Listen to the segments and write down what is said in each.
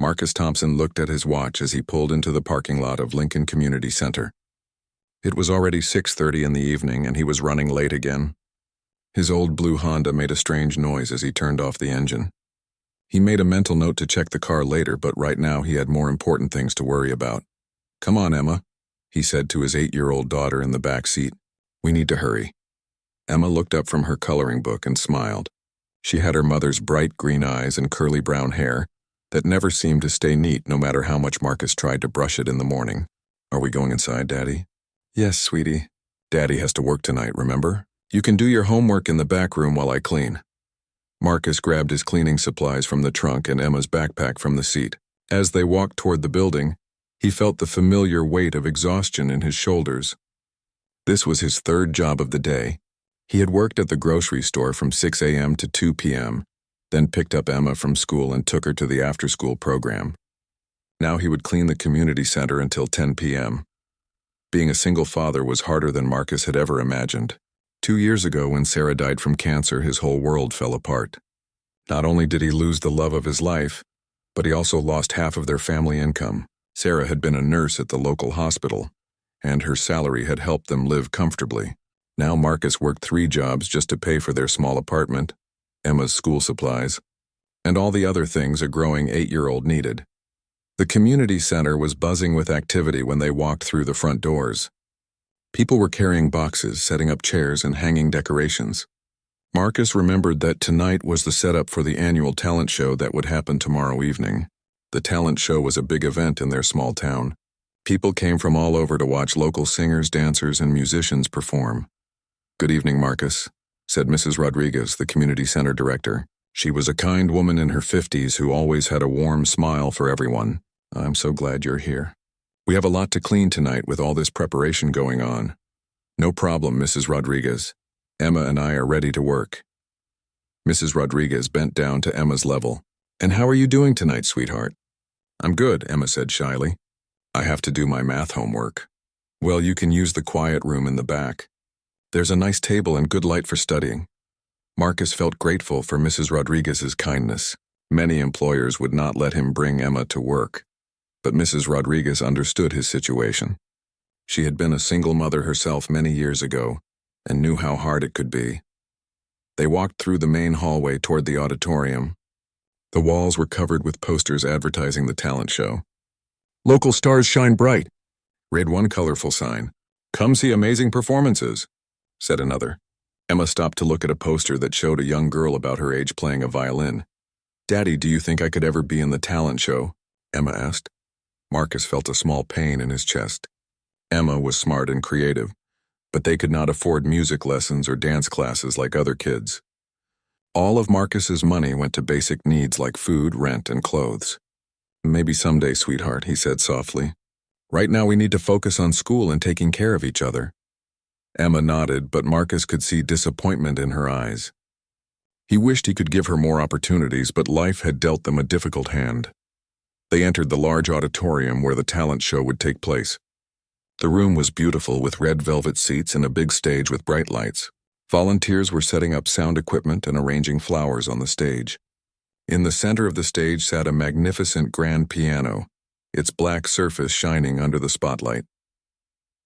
Marcus Thompson looked at his watch as he pulled into the parking lot of Lincoln Community Center. It was already 6:30 in the evening, and he was running late again. His old blue Honda made a strange noise as he turned off the engine. He made a mental note to check the car later, but right now he had more important things to worry about. "Come on, Emma," he said to his 8-year-old daughter in the back seat. "We need to hurry." Emma looked up from her coloring book and smiled. She had her mother's bright green eyes and curly brown hair that never seemed to stay neat no matter how much Marcus tried to brush it in the morning. "Are we going inside, Daddy?" "Yes, sweetie. Daddy has to work tonight, remember? You can do your homework in the back room while I clean." Marcus grabbed his cleaning supplies from the trunk and Emma's backpack from the seat. As they walked toward the building, he felt the familiar weight of exhaustion in his shoulders. This was his third job of the day. He had worked at the grocery store from 6 a.m. to 2 p.m., then picked up Emma from school and took her to the after-school program. Now he would clean the community center until 10 p.m. Being a single father was harder than Marcus had ever imagined. 2 years ago, when Sarah died from cancer, his whole world fell apart. Not only did he lose the love of his life, but he also lost half of their family income. Sarah had been a nurse at the local hospital, and her salary had helped them live comfortably. Now Marcus worked 3 jobs just to pay for their small apartment, Emma's school supplies, and all the other things a growing 8-year-old needed. The community center was buzzing with activity when they walked through the front doors. People were carrying boxes, setting up chairs, and hanging decorations. Marcus remembered that tonight was the setup for the annual talent show that would happen tomorrow evening. The talent show was a big event in their small town. People came from all over to watch local singers, dancers, and musicians perform. "Good evening, Marcus," said Mrs. Rodriguez, the community center director. She was a kind woman in her 50s who always had a warm smile for everyone. "I'm so glad you're here. We have a lot to clean tonight with all this preparation going on." "No problem, Mrs. Rodriguez. Emma and I are ready to work." Mrs. Rodriguez bent down to Emma's level. "And how are you doing tonight, sweetheart?" "I'm good," Emma said shyly. "I have to do my math homework." "Well, you can use the quiet room in the back. There's a nice table and good light for studying." Marcus felt grateful for Mrs. Rodriguez's kindness. Many employers would not let him bring Emma to work, but Mrs. Rodriguez understood his situation. She had been a single mother herself many years ago and knew how hard it could be. They walked through the main hallway toward the auditorium. The walls were covered with posters advertising the talent show. "Local stars shine bright," read one colorful sign. "Come see amazing performances," said another. Emma stopped to look at a poster that showed a young girl about her age playing a violin. "Daddy, do you think I could ever be in the talent show?" Emma asked. Marcus felt a small pain in his chest. Emma was smart and creative, but they could not afford music lessons or dance classes like other kids. All of Marcus's money went to basic needs like food, rent, and clothes. "Maybe someday, sweetheart," he said softly. "Right now we need to focus on school and taking care of each other." Emma nodded, but Marcus could see disappointment in her eyes. He wished he could give her more opportunities, but life had dealt them a difficult hand. They entered the large auditorium where the talent show would take place. The room was beautiful with red velvet seats and a big stage with bright lights. Volunteers were setting up sound equipment and arranging flowers on the stage. In the center of the stage sat a magnificent grand piano, its black surface shining under the spotlight.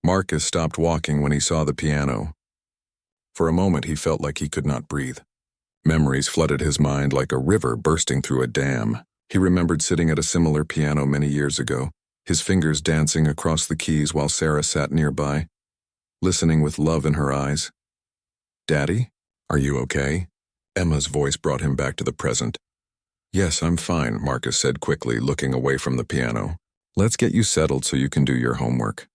Marcus stopped walking when he saw the piano. For a moment he felt like he could not breathe. Memories flooded his mind like a river bursting through a dam. He remembered sitting at a similar piano many years ago, his fingers dancing across the keys while Sarah sat nearby, listening with love in her eyes. "Daddy, are you okay?" Emma's voice brought him back to the present. "Yes, I'm fine," Marcus said quickly, looking away from the piano. "Let's get you settled so you can do your homework."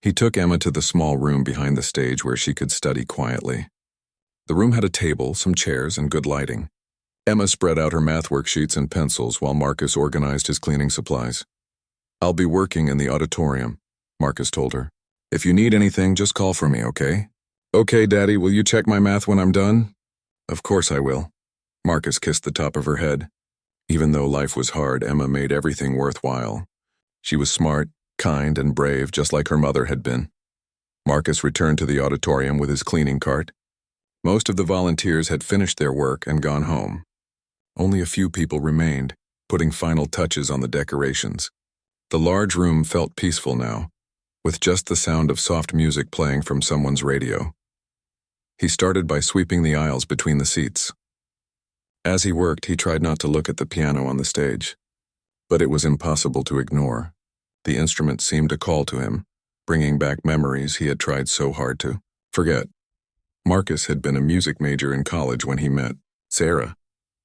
He took Emma to the small room behind the stage where she could study quietly. The room had a table, some chairs, and good lighting. Emma spread out her math worksheets and pencils while Marcus organized his cleaning supplies. "I'll be working in the auditorium," Marcus told her. "If you need anything, just call for me, okay?" "Okay, Daddy, will you check my math when I'm done?" "Of course I will." Marcus kissed the top of her head. Even though life was hard, Emma made everything worthwhile. She was smart, kind, and brave, just like her mother had been. Marcus returned to the auditorium with his cleaning cart. Most of the volunteers had finished their work and gone home. Only a few people remained, putting final touches on the decorations. The large room felt peaceful now, with just the sound of soft music playing from someone's radio. He started by sweeping the aisles between the seats. As he worked, he tried not to look at the piano on the stage. But it was impossible to ignore. The instrument seemed to call to him, bringing back memories he had tried so hard to forget. Marcus had been a music major in college when he met Sarah.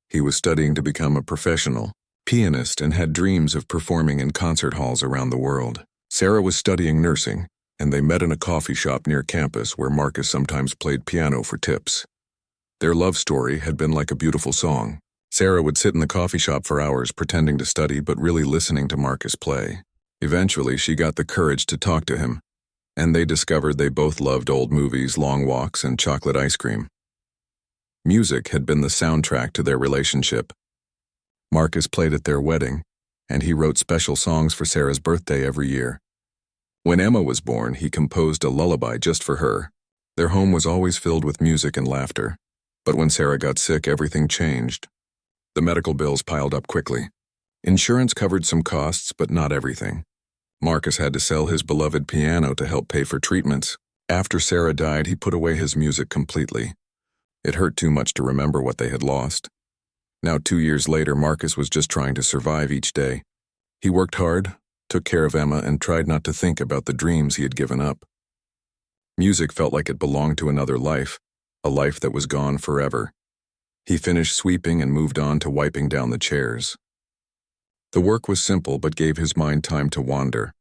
He was studying to become a professional pianist and had dreams of performing in concert halls around the world. Sarah was studying nursing, and they met in a coffee shop near campus where Marcus sometimes played piano for tips. Their love story had been like a beautiful song. Sarah would sit in the coffee shop for hours pretending to study but really listening to Marcus play. Eventually, she got the courage to talk to him, and they discovered they both loved old movies, long walks, and chocolate ice cream. Music had been the soundtrack to their relationship. Marcus played at their wedding, and he wrote special songs for Sarah's birthday every year. When Emma was born, he composed a lullaby just for her. Their home was always filled with music and laughter. But when Sarah got sick, everything changed. The medical bills piled up quickly. Insurance covered some costs, but not everything. Marcus had to sell his beloved piano to help pay for treatments. After Sarah died, he put away his music completely. It hurt too much to remember what they had lost. Now 2 years later, Marcus was just trying to survive each day. He worked hard, took care of Emma, and tried not to think about the dreams he had given up. Music felt like it belonged to another life, a life that was gone forever. He finished sweeping and moved on to wiping down the chairs. The work was simple but gave his mind time to wander.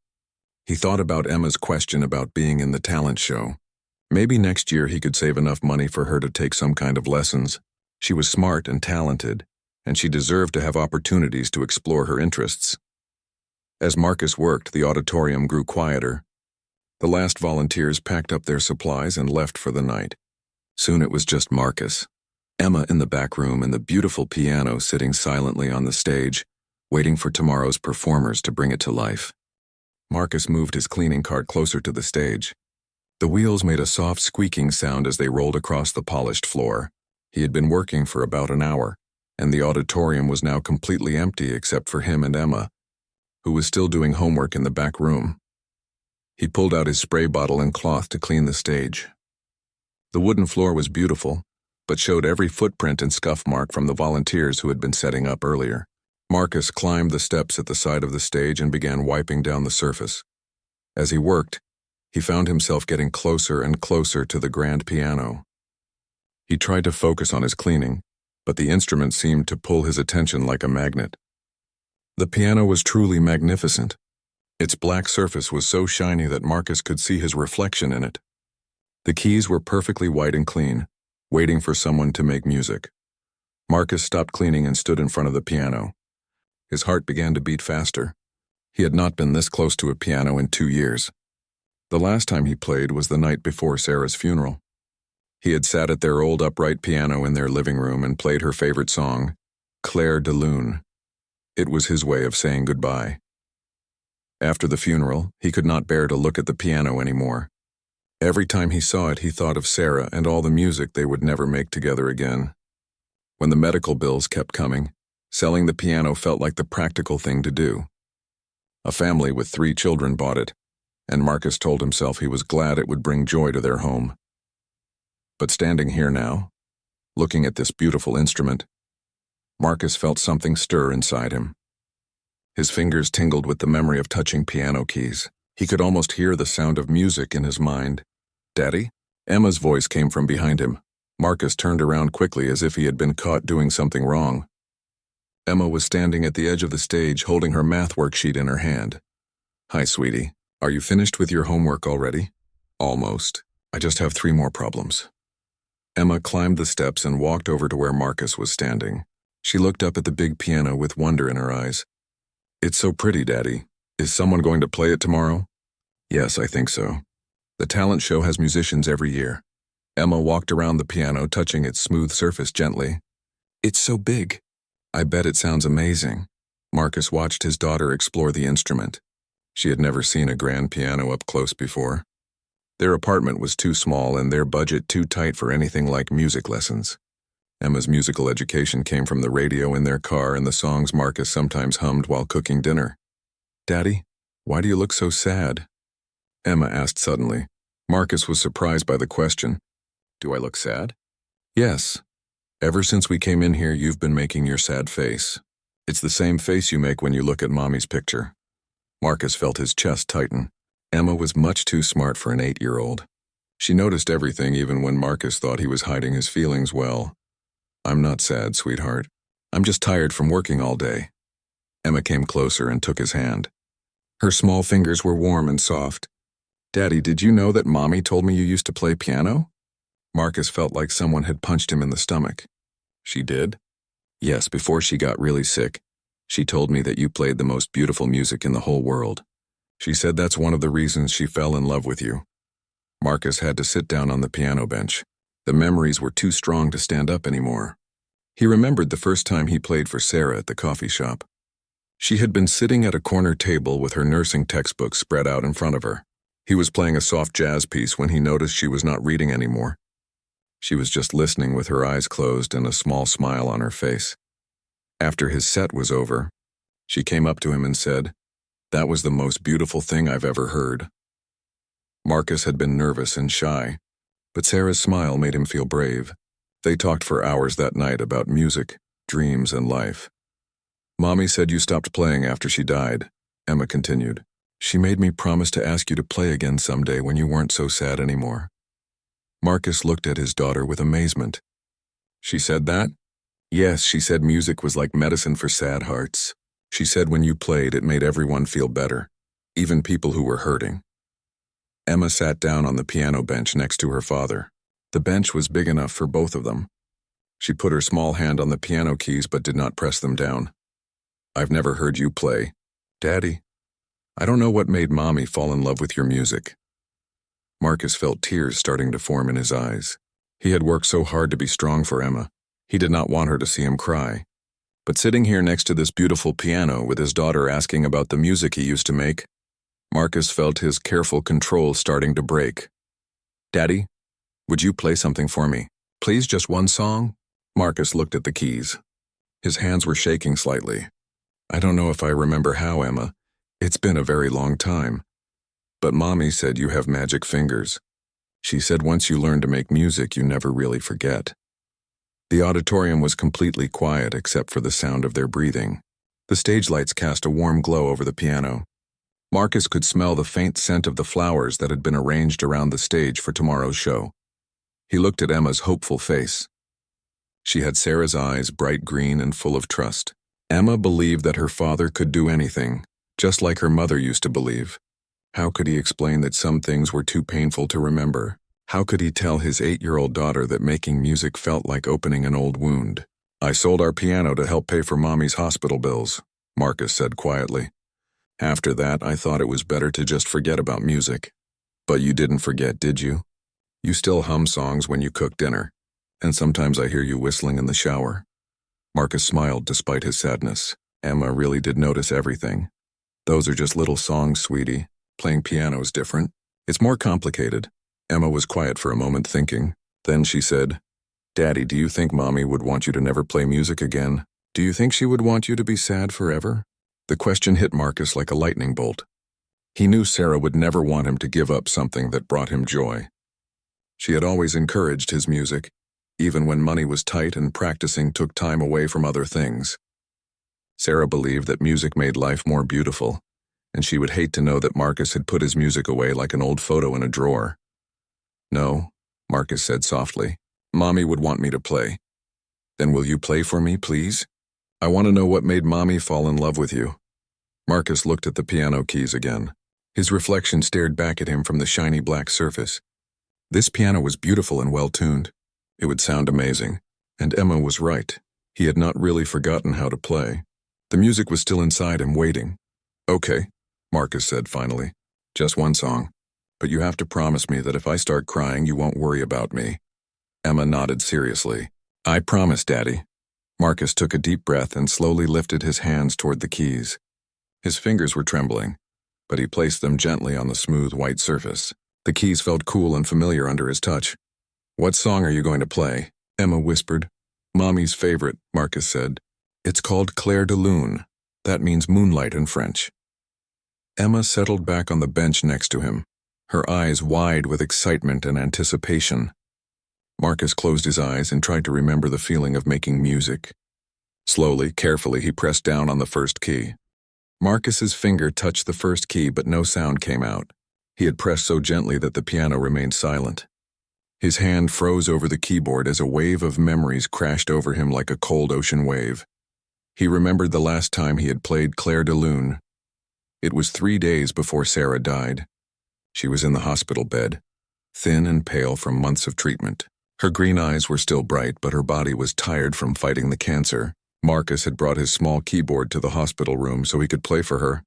He thought about Emma's question about being in the talent show. Maybe next year he could save enough money for her to take some kind of lessons. She was smart and talented, and she deserved to have opportunities to explore her interests. As Marcus worked, the auditorium grew quieter. The last volunteers packed up their supplies and left for the night. Soon it was just Marcus, Emma in the back room, and the beautiful piano sitting silently on the stage, waiting for tomorrow's performers to bring it to life. Marcus moved his cleaning cart closer to the stage. The wheels made a soft squeaking sound as they rolled across the polished floor. He had been working for about an hour, and the auditorium was now completely empty except for him and Emma, who was still doing homework in the back room. He pulled out his spray bottle and cloth to clean the stage. The wooden floor was beautiful, but showed every footprint and scuff mark from the volunteers who had been setting up earlier. Marcus climbed the steps at the side of the stage and began wiping down the surface. As he worked, he found himself getting closer and closer to the grand piano. He tried to focus on his cleaning, but the instrument seemed to pull his attention like a magnet. The piano was truly magnificent. Its black surface was so shiny that Marcus could see his reflection in it. The keys were perfectly white and clean, waiting for someone to make music. Marcus stopped cleaning and stood in front of the piano. His heart began to beat faster. He had not been this close to a piano in 2 years. The last time he played was the night before Sarah's funeral. He had sat at their old upright piano in their living room and played her favorite song, Claire de Lune. It was his way of saying goodbye. After the funeral, he could not bear to look at the piano anymore. Every time he saw it, he thought of Sarah and all the music they would never make together again. When the medical bills kept coming, selling the piano felt like the practical thing to do. A family with 3 children bought it, and Marcus told himself he was glad it would bring joy to their home. But standing here now, looking at this beautiful instrument, Marcus felt something stir inside him. His fingers tingled with the memory of touching piano keys. He could almost hear the sound of music in his mind. "Daddy?" Emma's voice came from behind him. Marcus turned around quickly as if he had been caught doing something wrong. Emma was standing at the edge of the stage holding her math worksheet in her hand. "Hi, sweetie. Are you finished with your homework already?" "Almost. I just have 3 more problems." Emma climbed the steps and walked over to where Marcus was standing. She looked up at the big piano with wonder in her eyes. "It's so pretty, Daddy. Is someone going to play it tomorrow?" "Yes, I think so. The talent show has musicians every year." Emma walked around the piano, touching its smooth surface gently. "It's so big. I bet it sounds amazing." Marcus watched his daughter explore the instrument. She had never seen a grand piano up close before. Their apartment was too small and their budget too tight for anything like music lessons. Emma's musical education came from the radio in their car and the songs Marcus sometimes hummed while cooking dinner. "Daddy, why do you look so sad?" Emma asked suddenly. Marcus was surprised by the question. "Do I look sad?" "Yes. Ever since we came in here, you've been making your sad face. It's the same face you make when you look at Mommy's picture." Marcus felt his chest tighten. Emma was much too smart for an 8-year-old. She noticed everything even when Marcus thought he was hiding his feelings well. "I'm not sad, sweetheart. I'm just tired from working all day." Emma came closer and took his hand. Her small fingers were warm and soft. "Daddy, did you know that Mommy told me you used to play piano?" Marcus felt like someone had punched him in the stomach. "She did?" "Yes, before she got really sick. She told me that you played the most beautiful music in the whole world. She said that's one of the reasons she fell in love with you." Marcus had to sit down on the piano bench. The memories were too strong to stand up anymore. He remembered the first time he played for Sarah at the coffee shop. She had been sitting at a corner table with her nursing textbook spread out in front of her. He was playing a soft jazz piece when he noticed she was not reading anymore. She was just listening with her eyes closed and a small smile on her face. After his set was over, she came up to him and said, "That was the most beautiful thing I've ever heard." Marcus had been nervous and shy, but Sarah's smile made him feel brave. They talked for hours that night about music, dreams, and life. "Mommy said you stopped playing after she died," Emma continued. "She made me promise to ask you to play again someday when you weren't so sad anymore." Marcus looked at his daughter with amazement. "She said that?" "Yes, she said music was like medicine for sad hearts. She said when you played, it made everyone feel better, even people who were hurting." Emma sat down on the piano bench next to her father. The bench was big enough for both of them. She put her small hand on the piano keys but did not press them down. "I've never heard you play. Daddy, I don't know what made Mommy fall in love with your music." Marcus felt tears starting to form in his eyes. He had worked so hard to be strong for Emma. He did not want her to see him cry. But sitting here next to this beautiful piano with his daughter asking about the music he used to make, Marcus felt his careful control starting to break. "Daddy, would you play something for me? Please, just one song?" Marcus looked at the keys. His hands were shaking slightly. "I don't know if I remember how, Emma. It's been a very long time. But Mommy said you have magic fingers. She said once you learn to make music, you never really forget." The auditorium was completely quiet except for the sound of their breathing. The stage lights cast a warm glow over the piano. Marcus could smell the faint scent of the flowers that had been arranged around the stage for tomorrow's show. He looked at Emma's hopeful face. She had Sarah's eyes, bright green and full of trust. Emma believed that her father could do anything, just like her mother used to believe. How could he explain that some things were too painful to remember? How could he tell his 8-year-old daughter that making music felt like opening an old wound? "I sold our piano to help pay for Mommy's hospital bills," Marcus said quietly. "After that, I thought it was better to just forget about music." "But you didn't forget, did you? You still hum songs when you cook dinner, and sometimes I hear you whistling in the shower." Marcus smiled despite his sadness. Emma really did notice everything. "Those are just little songs, sweetie. Playing piano's different. It's more complicated." Emma was quiet for a moment thinking. Then she said, "Daddy, do you think Mommy would want you to never play music again? Do you think she would want you to be sad forever?" The question hit Marcus like a lightning bolt. He knew Sarah would never want him to give up something that brought him joy. She had always encouraged his music, even when money was tight and practicing took time away from other things. Sarah believed that music made life more beautiful, and she would hate to know that Marcus had put his music away like an old photo in a drawer. "No," Marcus said softly. "Mommy would want me to play." "Then will you play for me, please? I want to know what made Mommy fall in love with you." Marcus looked at the piano keys again. His reflection stared back at him from the shiny black surface. This piano was beautiful and well-tuned. It would sound amazing. And Emma was right. He had not really forgotten how to play. The music was still inside him, waiting. "Okay," Marcus said finally. "Just one song. But you have to promise me that if I start crying, you won't worry about me." Emma nodded seriously. "I promise, Daddy." Marcus took a deep breath and slowly lifted his hands toward the keys. His fingers were trembling, but he placed them gently on the smooth white surface. The keys felt cool and familiar under his touch. "What song are you going to play?" Emma whispered. Mommy's favorite, Marcus said. It's called Clair de Lune. That means moonlight in French. Emma settled back on the bench next to him, her eyes wide with excitement and anticipation. Marcus closed his eyes and tried to remember the feeling of making music. Slowly, carefully, he pressed down on the first key. Marcus's finger touched the first key, but no sound came out. He had pressed so gently that the piano remained silent. His hand froze over the keyboard as a wave of memories crashed over him like a cold ocean wave. He remembered the last time he had played Clair de Lune. It was 3 days before Sarah died. She was in the hospital bed, thin and pale from months of treatment. Her green eyes were still bright, but her body was tired from fighting the cancer. Marcus had brought his small keyboard to the hospital room so he could play for her.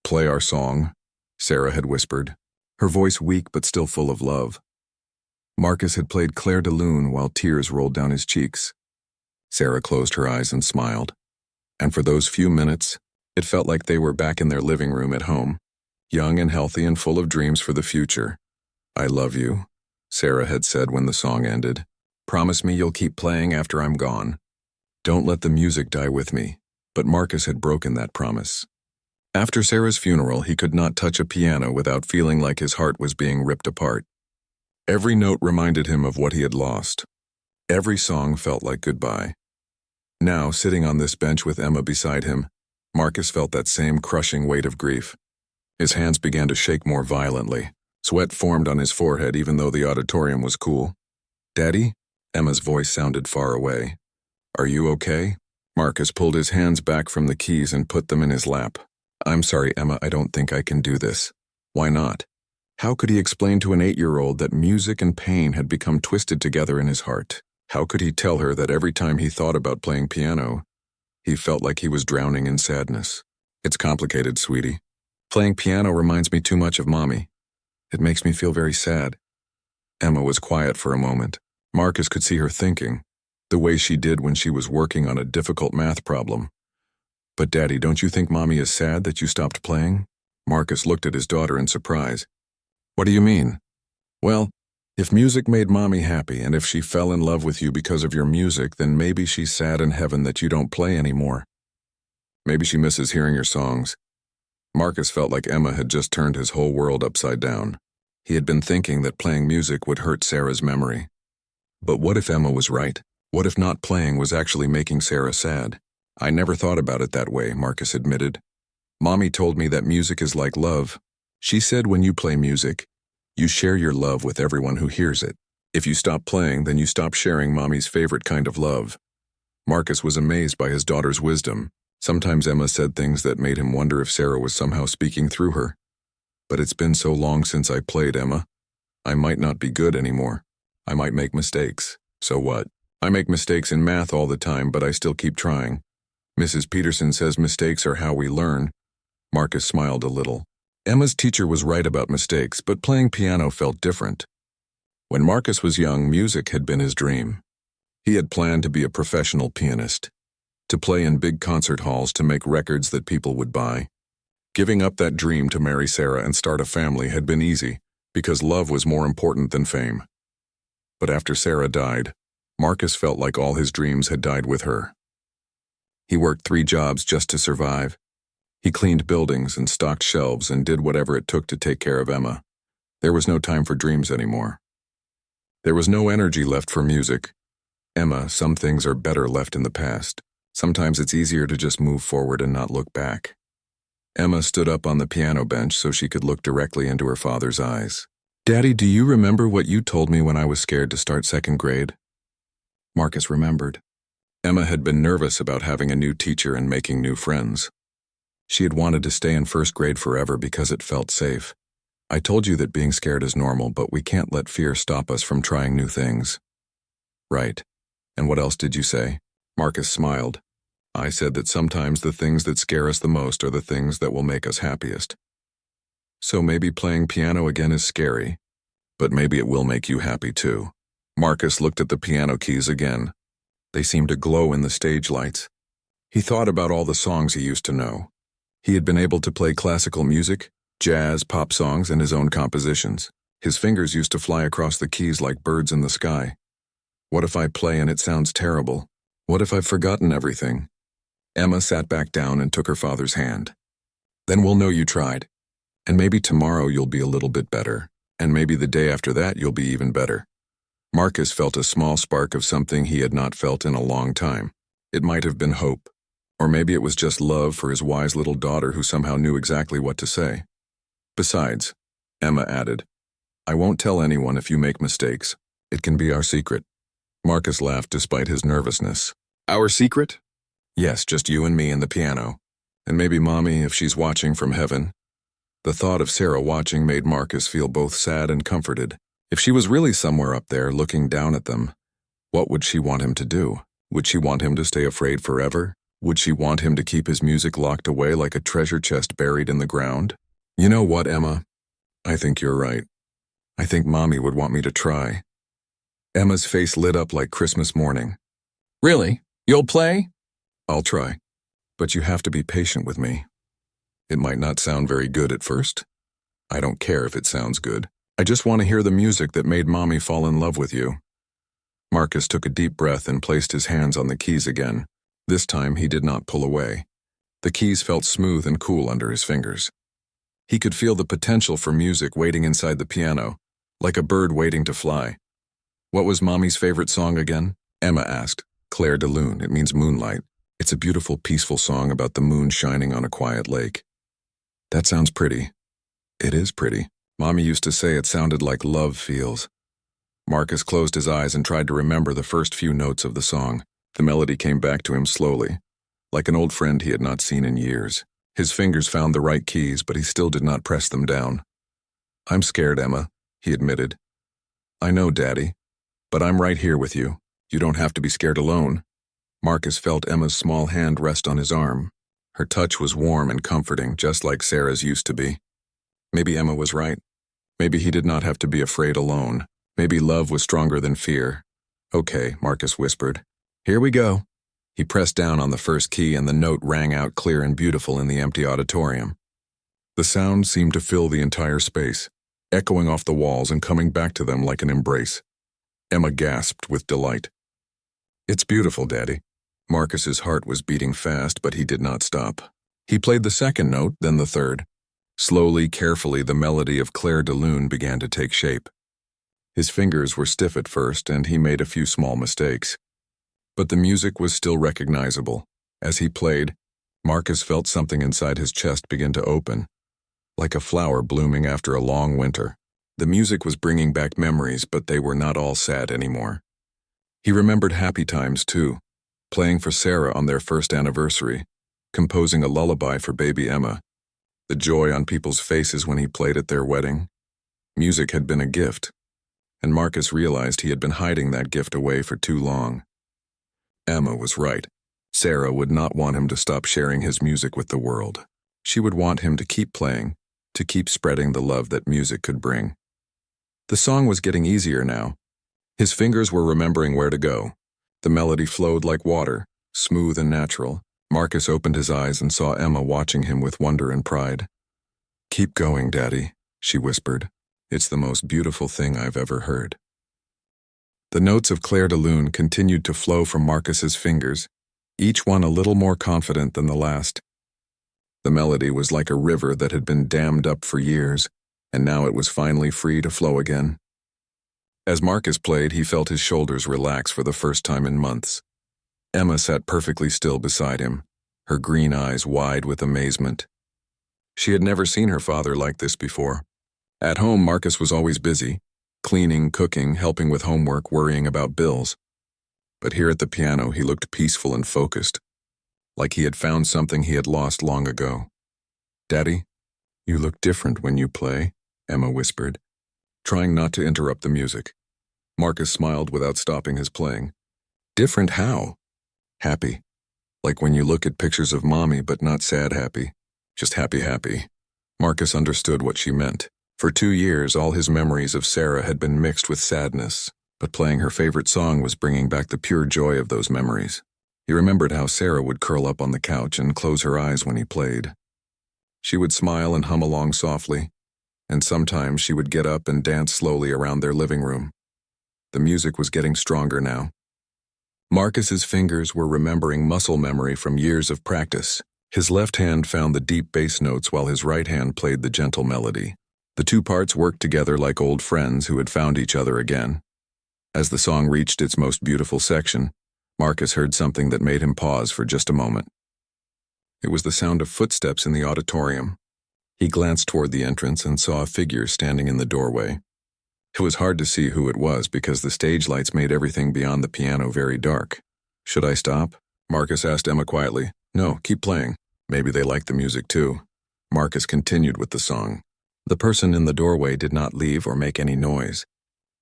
"Play our song," Sarah had whispered, her voice weak but still full of love. Marcus had played Clair de Lune while tears rolled down his cheeks. Sarah closed her eyes and smiled. And for those few minutes, it felt like they were back in their living room at home, young and healthy and full of dreams for the future. "I love you," Sarah had said when the song ended. "Promise me you'll keep playing after I'm gone. Don't let the music die with me." But Marcus had broken that promise. After Sarah's funeral, he could not touch a piano without feeling like his heart was being ripped apart. Every note reminded him of what he had lost. Every song felt like goodbye. Now, sitting on this bench with Emma beside him, Marcus felt that same crushing weight of grief. His hands began to shake more violently. Sweat formed on his forehead even though the auditorium was cool. "Daddy?" Emma's voice sounded far away. "Are you okay?" Marcus pulled his hands back from the keys and put them in his lap. "I'm sorry, Emma, I don't think I can do this." Why not? How could he explain to an 8-year-old that music and pain had become twisted together in his heart? How could he tell her that every time he thought about playing piano, he felt like he was drowning in sadness? "It's complicated, sweetie. Playing piano reminds me too much of Mommy. It makes me feel very sad." Emma was quiet for a moment. Marcus could see her thinking, the way she did when she was working on a difficult math problem. "But Daddy, don't you think Mommy is sad that you stopped playing?" Marcus looked at his daughter in surprise. "What do you mean?" "Well, if music made Mommy happy and if she fell in love with you because of your music, then maybe she's sad in heaven that you don't play anymore. Maybe she misses hearing your songs." Marcus felt like Emma had just turned his whole world upside down. He had been thinking that playing music would hurt Sarah's memory. But what if Emma was right? What if not playing was actually making Sarah sad? "I never thought about it that way," Marcus admitted. "Mommy told me that music is like love. She said when you play music, you share your love with everyone who hears it. If you stop playing, then you stop sharing Mommy's favorite kind of love." Marcus was amazed by his daughter's wisdom. Sometimes Emma said things that made him wonder if Sarah was somehow speaking through her. "But it's been so long since I played, Emma. I might not be good anymore. I might make mistakes. So what? I make mistakes in math all the time, but I still keep trying. Mrs. Peterson says mistakes are how we learn." Marcus smiled a little. Emma's teacher was right about mistakes, but playing piano felt different. When Marcus was young, music had been his dream. He had planned to be a professional pianist, to play in big concert halls, to make records that people would buy. Giving up that dream to marry Sarah and start a family had been easy, because love was more important than fame. But after Sarah died, Marcus felt like all his dreams had died with her. He worked 3 jobs just to survive. He cleaned buildings and stocked shelves and did whatever it took to take care of Emma. There was no time for dreams anymore. There was no energy left for music. "Emma, some things are better left in the past. Sometimes it's easier to just move forward and not look back." Emma stood up on the piano bench so she could look directly into her father's eyes. "Daddy, do you remember what you told me when I was scared to start 2nd grade?" Marcus remembered. Emma had been nervous about having a new teacher and making new friends. She had wanted to stay in 1st grade forever because it felt safe. "I told you that being scared is normal, but we can't let fear stop us from trying new things." "Right. And what else did you say?" Marcus smiled. "I said that sometimes the things that scare us the most are the things that will make us happiest. So maybe playing piano again is scary, but maybe it will make you happy too." Marcus looked at the piano keys again. They seemed to glow in the stage lights. He thought about all the songs he used to know. He had been able to play classical music, jazz, pop songs, and his own compositions. His fingers used to fly across the keys like birds in the sky. "What if I play and it sounds terrible?" What if I've forgotten everything? Emma sat back down and took her father's hand. Then we'll know you tried. And maybe tomorrow you'll be a little bit better. And maybe the day after that you'll be even better. Marcus felt a small spark of something he had not felt in a long time. It might have been hope. Or maybe it was just love for his wise little daughter who somehow knew exactly what to say. Besides, Emma added, I won't tell anyone if you make mistakes. It can be our secret. Marcus laughed despite his nervousness. Our secret? Yes, just you and me and the piano. And maybe Mommy if she's watching from heaven. The thought of Sarah watching made Marcus feel both sad and comforted. If she was really somewhere up there looking down at them, what would she want him to do? Would she want him to stay afraid forever? Would she want him to keep his music locked away like a treasure chest buried in the ground? You know what, Emma? I think you're right. I think Mommy would want me to try. Emma's face lit up like Christmas morning. Really? You'll play? I'll try. But you have to be patient with me. It might not sound very good at first. I don't care if it sounds good. I just want to hear the music that made Mommy fall in love with you. Marcus took a deep breath and placed his hands on the keys again. This time he did not pull away. The keys felt smooth and cool under his fingers. He could feel the potential for music waiting inside the piano, like a bird waiting to fly. What was Mommy's favorite song again? Emma asked. Clair de Lune, it means moonlight. It's a beautiful, peaceful song about the moon shining on a quiet lake. That sounds pretty. It is pretty. Mommy used to say it sounded like love feels. Marcus closed his eyes and tried to remember the first few notes of the song. The melody came back to him slowly, like an old friend he had not seen in years. His fingers found the right keys, but he still did not press them down. I'm scared, Emma, he admitted. I know, Daddy, but I'm right here with you. You don't have to be scared alone. Marcus felt Emma's small hand rest on his arm. Her touch was warm and comforting, just like Sarah's used to be. Maybe Emma was right. Maybe he did not have to be afraid alone. Maybe love was stronger than fear. Okay, Marcus whispered. Here we go. He pressed down on the first key and the note rang out clear and beautiful in the empty auditorium. The sound seemed to fill the entire space, echoing off the walls and coming back to them like an embrace. Emma gasped with delight. It's beautiful, Daddy. Marcus's heart was beating fast, but he did not stop. He played the second note, then the third. Slowly, carefully, the melody of Clair de Lune began to take shape. His fingers were stiff at first, and he made a few small mistakes. But the music was still recognizable. As he played, Marcus felt something inside his chest begin to open, like a flower blooming after a long winter. The music was bringing back memories, but they were not all sad anymore. He remembered happy times, too, playing for Sarah on their first anniversary, composing a lullaby for baby Emma, the joy on people's faces when he played at their wedding. Music had been a gift, and Marcus realized he had been hiding that gift away for too long. Emma was right. Sarah would not want him to stop sharing his music with the world. She would want him to keep playing, to keep spreading the love that music could bring. The song was getting easier now. His fingers were remembering where to go. The melody flowed like water, smooth and natural. Marcus opened his eyes and saw Emma watching him with wonder and pride. Keep going, Daddy, she whispered. It's the most beautiful thing I've ever heard. The notes of Clair de Lune continued to flow from Marcus's fingers, each one a little more confident than the last. The melody was like a river that had been dammed up for years, and now it was finally free to flow again. As Marcus played, he felt his shoulders relax for the first time in months. Emma sat perfectly still beside him, her green eyes wide with amazement. She had never seen her father like this before. At home, Marcus was always busy, cleaning, cooking, helping with homework, worrying about bills. But here at the piano, he looked peaceful and focused, like he had found something he had lost long ago. Daddy, you look different when you play, Emma whispered, trying not to interrupt the music. Marcus smiled without stopping his playing. Different how? Happy. Like when you look at pictures of Mommy but not sad happy. Just happy. Marcus understood what she meant. For 2 years, all his memories of Sarah had been mixed with sadness, but playing her favorite song was bringing back the pure joy of those memories. He remembered how Sarah would curl up on the couch and close her eyes when he played. She would smile and hum along softly, and sometimes she would get up and dance slowly around their living room. The music was getting stronger now. Marcus's fingers were remembering muscle memory from years of practice. His left hand found the deep bass notes while his right hand played the gentle melody. The two parts worked together like old friends who had found each other again. As the song reached its most beautiful section, Marcus heard something that made him pause for just a moment. It was the sound of footsteps in the auditorium. He glanced toward the entrance and saw a figure standing in the doorway. It was hard to see who it was because the stage lights made everything beyond the piano very dark. "Should I stop?" Marcus asked Emma quietly. "No, keep playing. Maybe they like the music too." Marcus continued with the song. The person in the doorway did not leave or make any noise.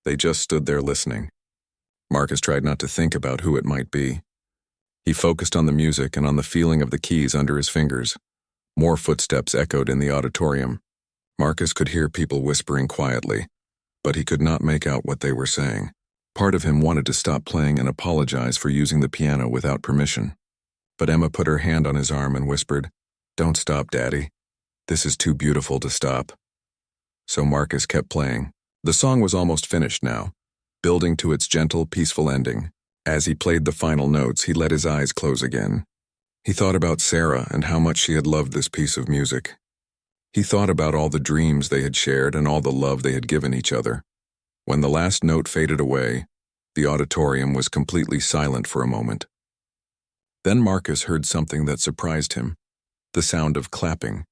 They just stood there listening. Marcus tried not to think about who it might be. He focused on the music and on the feeling of the keys under his fingers. More footsteps echoed in the auditorium. Marcus could hear people whispering quietly, but he could not make out what they were saying. Part of him wanted to stop playing and apologize for using the piano without permission. But Emma put her hand on his arm and whispered, "Don't stop, Daddy. This is too beautiful to stop." So Marcus kept playing. The song was almost finished now, building to its gentle, peaceful ending. As he played the final notes, he let his eyes close again. He thought about Sarah and how much she had loved this piece of music. He thought about all the dreams they had shared and all the love they had given each other. When the last note faded away, the auditorium was completely silent for a moment. Then Marcus heard something that surprised him, the sound of clapping.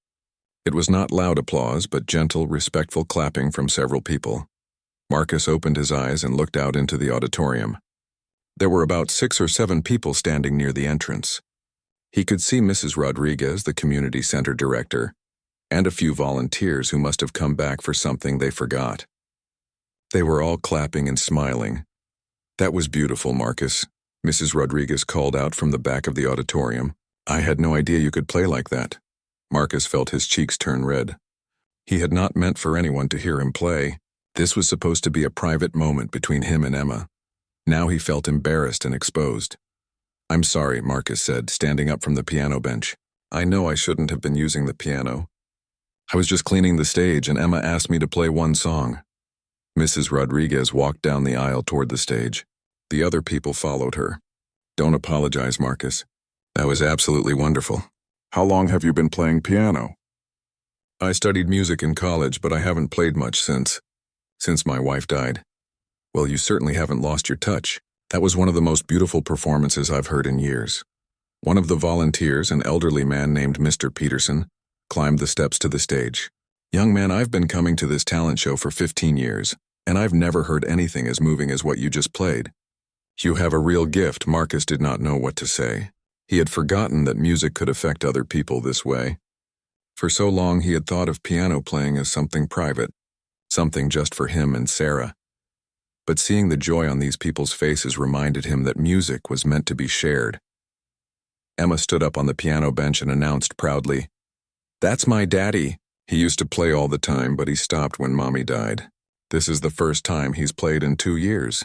It was not loud applause, but gentle, respectful clapping from several people. Marcus opened his eyes and looked out into the auditorium. There were about 6 or 7 people standing near the entrance. He could see Mrs. Rodriguez, the community center director, and a few volunteers who must have come back for something they forgot. They were all clapping and smiling. "That was beautiful, Marcus," Mrs. Rodriguez called out from the back of the auditorium. "I had no idea you could play like that." Marcus felt his cheeks turn red. He had not meant for anyone to hear him play. This was supposed to be a private moment between him and Emma. Now he felt embarrassed and exposed. "I'm sorry," Marcus said, standing up from the piano bench. "I know I shouldn't have been using the piano. I was just cleaning the stage and Emma asked me to play one song." Mrs. Rodriguez walked down the aisle toward the stage. The other people followed her. "Don't apologize, Marcus. That was absolutely wonderful. How long have you been playing piano?" "I studied music in college, but I haven't played much since my wife died." "Well, you certainly haven't lost your touch. That was one of the most beautiful performances I've heard in years." One of the volunteers, an elderly man named Mr. Peterson, climbed the steps to the stage. "Young man, I've been coming to this talent show for 15 years, and I've never heard anything as moving as what you just played. You have a real gift." Marcus did not know what to say. He had forgotten that music could affect other people this way. For so long he had thought of piano playing as something private, something just for him and Sarah. But seeing the joy on these people's faces reminded him that music was meant to be shared. Emma stood up on the piano bench and announced proudly, "That's my daddy. He used to play all the time, but he stopped when Mommy died. This is the first time he's played in 2 years."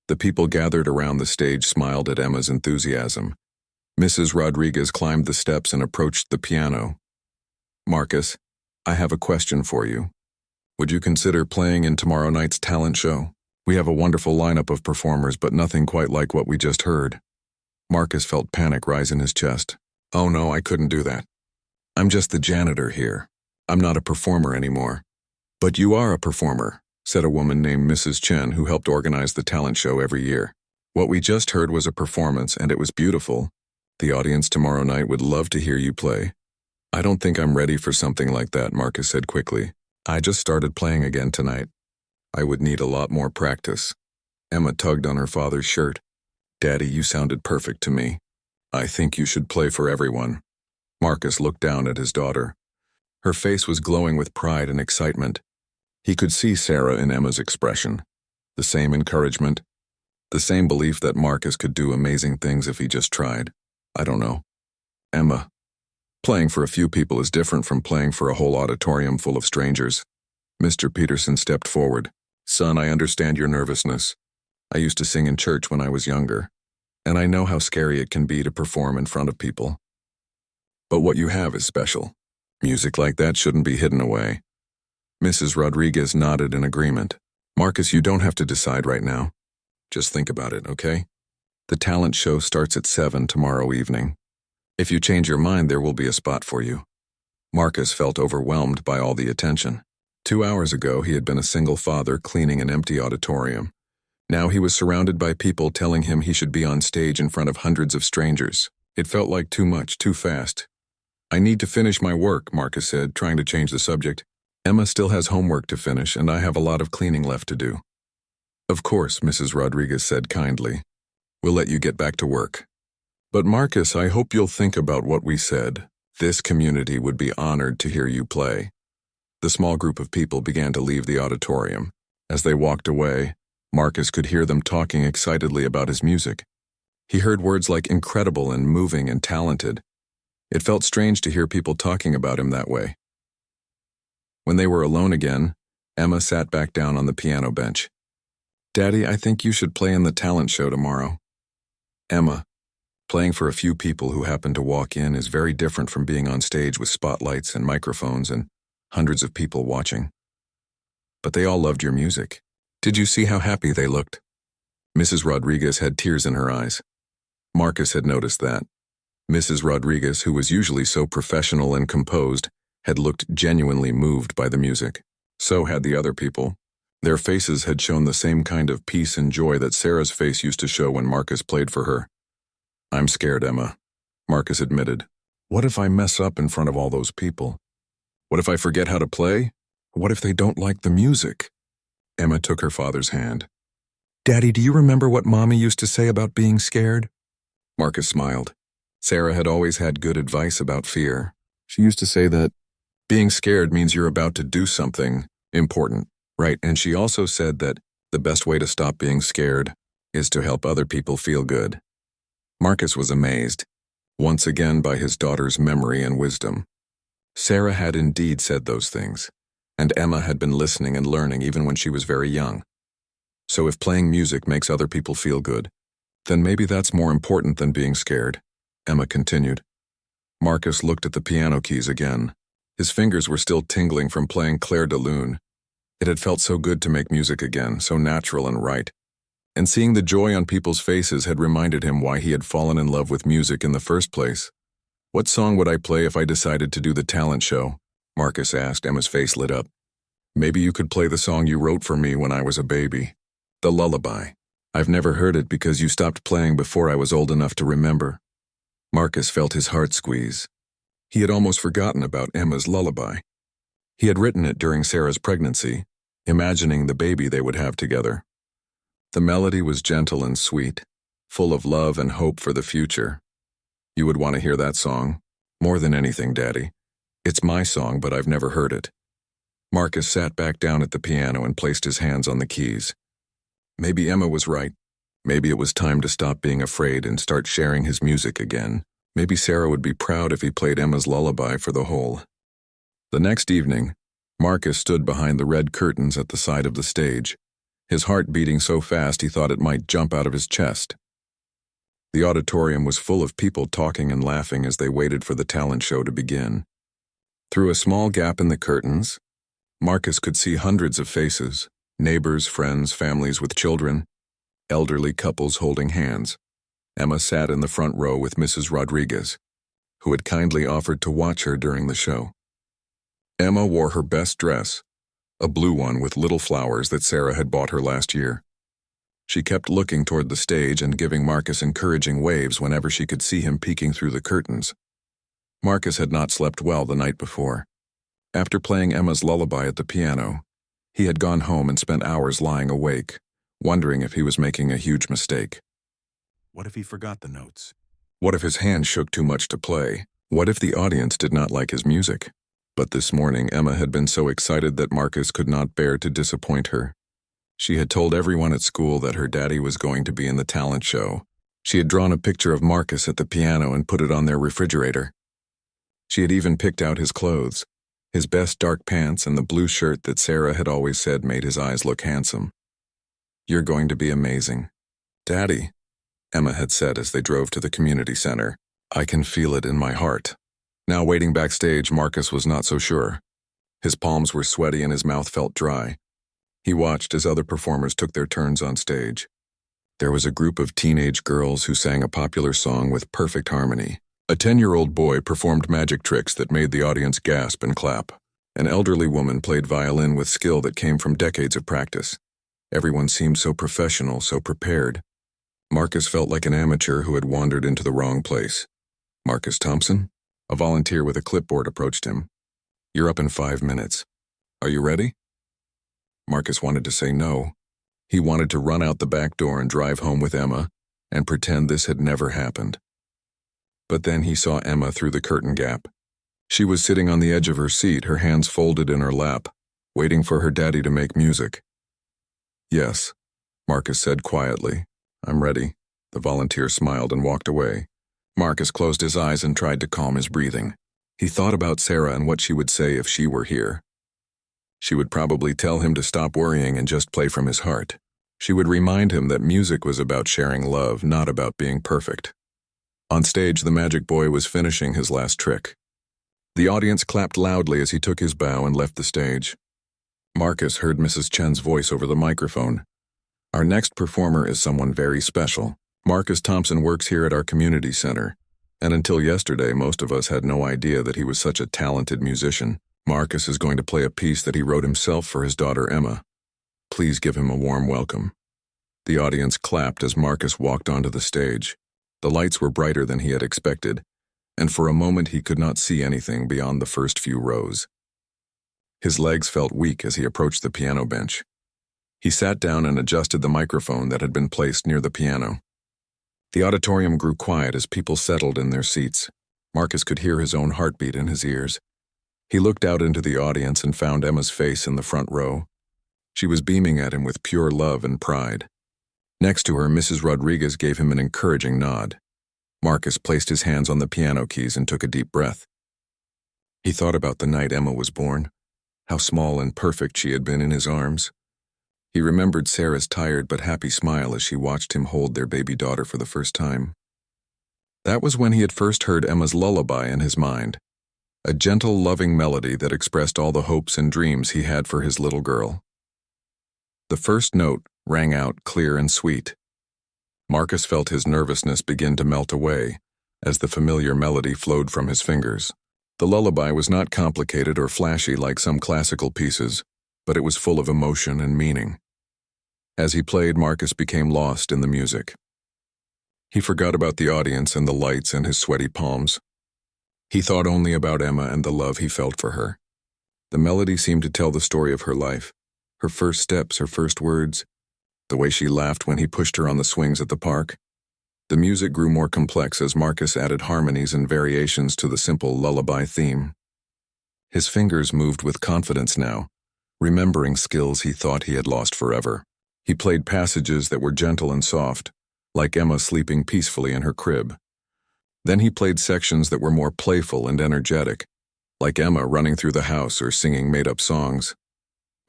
The people gathered around the stage smiled at Emma's enthusiasm. Mrs. Rodriguez climbed the steps and approached the piano. "Marcus, I have a question for you. Would you consider playing in tomorrow night's talent show? We have a wonderful lineup of performers, but nothing quite like what we just heard." Marcus felt panic rise in his chest. "Oh no, I couldn't do that. I'm just the janitor here. I'm not a performer anymore." "But you are a performer," said a woman named Mrs. Chen who helped organize the talent show every year. "What we just heard was a performance, and it was beautiful. The audience tomorrow night would love to hear you play." "I don't think I'm ready for something like that," Marcus said quickly. "I just started playing again tonight. I would need a lot more practice." Emma tugged on her father's shirt. "Daddy, you sounded perfect to me. I think you should play for everyone." Marcus looked down at his daughter. Her face was glowing with pride and excitement. He could see Sarah in Emma's expression. The same encouragement, the same belief that Marcus could do amazing things if he just tried. "I don't know. Emma, playing for a few people is different from playing for a whole auditorium full of strangers." Mr. Peterson stepped forward. "Son, I understand your nervousness. I used to sing in church when I was younger, and I know how scary it can be to perform in front of people. But what you have is special. Music like that shouldn't be hidden away." Mrs. Rodriguez nodded in agreement. "Marcus, you don't have to decide right now. Just think about it, okay? The talent show starts at 7 tomorrow evening. If you change your mind, there will be a spot for you." Marcus felt overwhelmed by all the attention. 2 hours ago, he had been a single father cleaning an empty auditorium. Now he was surrounded by people telling him he should be on stage in front of hundreds of strangers. It felt like too much, too fast. "I need to finish my work," Marcus said, trying to change the subject. "Emma still has homework to finish, and I have a lot of cleaning left to do." "Of course," Mrs. Rodriguez said kindly. "We'll let you get back to work. But Marcus, I hope you'll think about what we said. This community would be honored to hear you play." The small group of people began to leave the auditorium. As they walked away, Marcus could hear them talking excitedly about his music. He heard words like incredible and moving and talented. It felt strange to hear people talking about him that way. When they were alone again, Emma sat back down on the piano bench. "Daddy, I think you should play in the talent show tomorrow." "Emma, playing for a few people who happen to walk in is very different from being on stage with spotlights and microphones and hundreds of people watching." "But they all loved your music. Did you see how happy they looked?" Mrs. Rodriguez had tears in her eyes. Marcus had noticed that. Mrs. Rodriguez, who was usually so professional and composed, had looked genuinely moved by the music. So had the other people. Their faces had shown the same kind of peace and joy that Sarah's face used to show when Marcus played for her. "I'm scared, Emma," Marcus admitted. "What if I mess up in front of all those people? What if I forget how to play? What if they don't like the music?" Emma took her father's hand. "Daddy, do you remember what Mommy used to say about being scared?" Marcus smiled. Sarah had always had good advice about fear. She used to say that being scared means you're about to do something important, right? And she also said that the best way to stop being scared is to help other people feel good. Marcus was amazed, once again, by his daughter's memory and wisdom. Sarah had indeed said those things, and Emma had been listening and learning even when she was very young. So if playing music makes other people feel good, then maybe that's more important than being scared, Emma continued. Marcus looked at the piano keys again. His fingers were still tingling from playing Clair de Lune. It had felt so good to make music again, so natural and right. And seeing the joy on people's faces had reminded him why he had fallen in love with music in the first place. "What song would I play if I decided to do the talent show?" Marcus asked. Emma's face lit up. "Maybe you could play the song you wrote for me when I was a baby. The Lullaby. I've never heard it because you stopped playing before I was old enough to remember." Marcus felt his heart squeeze. He had almost forgotten about Emma's lullaby. He had written it during Sarah's pregnancy, imagining the baby they would have together. The melody was gentle and sweet, full of love and hope for the future. "You would want to hear that song? More than anything, Daddy. It's my song, but I've never heard it." Marcus sat back down at the piano and placed his hands on the keys. Maybe Emma was right. Maybe it was time to stop being afraid and start sharing his music again. Maybe Sarah would be proud if he played Emma's lullaby for the whole. The next evening, Marcus stood behind the red curtains at the side of the stage, his heart beating so fast he thought it might jump out of his chest. The auditorium was full of people talking and laughing as they waited for the talent show to begin. Through a small gap in the curtains, Marcus could see hundreds of faces, neighbors, friends, families with children, elderly couples holding hands. Emma sat in the front row with Mrs. Rodriguez, who had kindly offered to watch her during the show. Emma wore her best dress, a blue one with little flowers that Sarah had bought her last year. She kept looking toward the stage and giving Marcus encouraging waves whenever she could see him peeking through the curtains. Marcus had not slept well the night before. After playing Emma's lullaby at the piano, he had gone home and spent hours lying awake, wondering if he was making a huge mistake. What if he forgot the notes? What if his hands shook too much to play? What if the audience did not like his music? But this morning, Emma had been so excited that Marcus could not bear to disappoint her. She had told everyone at school that her daddy was going to be in the talent show. She had drawn a picture of Marcus at the piano and put it on their refrigerator. She had even picked out his clothes, his best dark pants and the blue shirt that Sarah had always said made his eyes look handsome. "You're going to be amazing." "Daddy," Emma had said as they drove to the community center, "I can feel it in my heart." Now waiting backstage, Marcus was not so sure. His palms were sweaty and his mouth felt dry. He watched as other performers took their turns on stage. There was a group of teenage girls who sang a popular song with perfect harmony. A 10-year-old boy performed magic tricks that made the audience gasp and clap. An elderly woman played violin with skill that came from decades of practice. Everyone seemed so professional, so prepared. Marcus felt like an amateur who had wandered into the wrong place. "Marcus Thompson?" A volunteer with a clipboard approached him. "You're up in 5 minutes. Are you ready?" Marcus wanted to say no. He wanted to run out the back door and drive home with Emma and pretend this had never happened. But then he saw Emma through the curtain gap. She was sitting on the edge of her seat, her hands folded in her lap, waiting for her daddy to make music. "Yes," Marcus said quietly. "I'm ready." The volunteer smiled and walked away. Marcus closed his eyes and tried to calm his breathing. He thought about Sarah and what she would say if she were here. She would probably tell him to stop worrying and just play from his heart. She would remind him that music was about sharing love, not about being perfect. On stage, the magic boy was finishing his last trick. The audience clapped loudly as he took his bow and left the stage. Marcus heard Mrs. Chen's voice over the microphone. "Our next performer is someone very special. Marcus Thompson works here at our community center, and until yesterday most of us had no idea that he was such a talented musician. Marcus is going to play a piece that he wrote himself for his daughter Emma. Please give him a warm welcome." The audience clapped as Marcus walked onto the stage. The lights were brighter than he had expected, and for a moment he could not see anything beyond the first few rows. His legs felt weak as he approached the piano bench. He sat down and adjusted the microphone that had been placed near the piano. The auditorium grew quiet as people settled in their seats. Marcus could hear his own heartbeat in his ears. He looked out into the audience and found Emma's face in the front row. She was beaming at him with pure love and pride. Next to her, Mrs. Rodriguez gave him an encouraging nod. Marcus placed his hands on the piano keys and took a deep breath. He thought about the night Emma was born, how small and perfect she had been in his arms. He remembered Sarah's tired but happy smile as she watched him hold their baby daughter for the first time. That was when he had first heard Emma's lullaby in his mind, a gentle, loving melody that expressed all the hopes and dreams he had for his little girl. The first note rang out clear and sweet. Marcus felt his nervousness begin to melt away as the familiar melody flowed from his fingers. The lullaby was not complicated or flashy like some classical pieces, but it was full of emotion and meaning. As he played, Marcus became lost in the music. He forgot about the audience and the lights and his sweaty palms. He thought only about Emma and the love he felt for her. The melody seemed to tell the story of her life, her first steps, her first words, the way she laughed when he pushed her on the swings at the park. The music grew more complex as Marcus added harmonies and variations to the simple lullaby theme. His fingers moved with confidence now, remembering skills he thought he had lost forever. He played passages that were gentle and soft, like Emma sleeping peacefully in her crib. Then he played sections that were more playful and energetic, like Emma running through the house or singing made-up songs.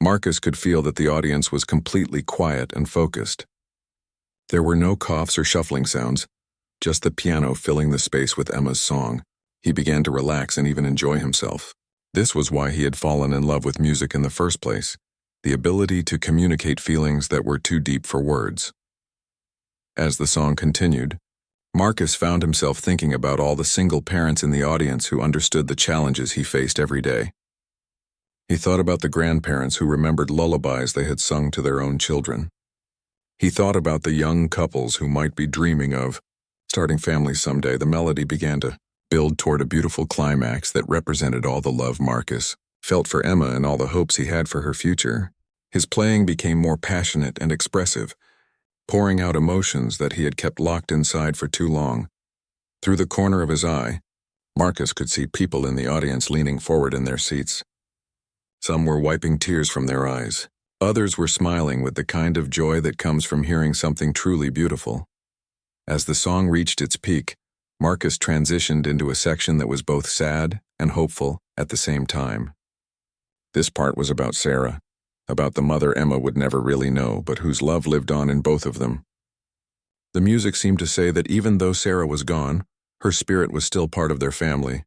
Marcus could feel that the audience was completely quiet and focused. There were no coughs or shuffling sounds, just the piano filling the space with Emma's song. He began to relax and even enjoy himself. This was why he had fallen in love with music in the first place, the ability to communicate feelings that were too deep for words. As the song continued, Marcus found himself thinking about all the single parents in the audience who understood the challenges he faced every day. He thought about the grandparents who remembered lullabies they had sung to their own children. He thought about the young couples who might be dreaming of starting families someday. The melody began to build toward a beautiful climax that represented all the love Marcus felt for Emma and all the hopes he had for her future. His playing became more passionate and expressive, pouring out emotions that he had kept locked inside for too long. Through the corner of his eye, Marcus could see people in the audience leaning forward in their seats. Some were wiping tears from their eyes. Others were smiling with the kind of joy that comes from hearing something truly beautiful. As the song reached its peak, Marcus transitioned into a section that was both sad and hopeful at the same time. This part was about Sarah, about the mother Emma would never really know, but whose love lived on in both of them. The music seemed to say that even though Sarah was gone, her spirit was still part of their family,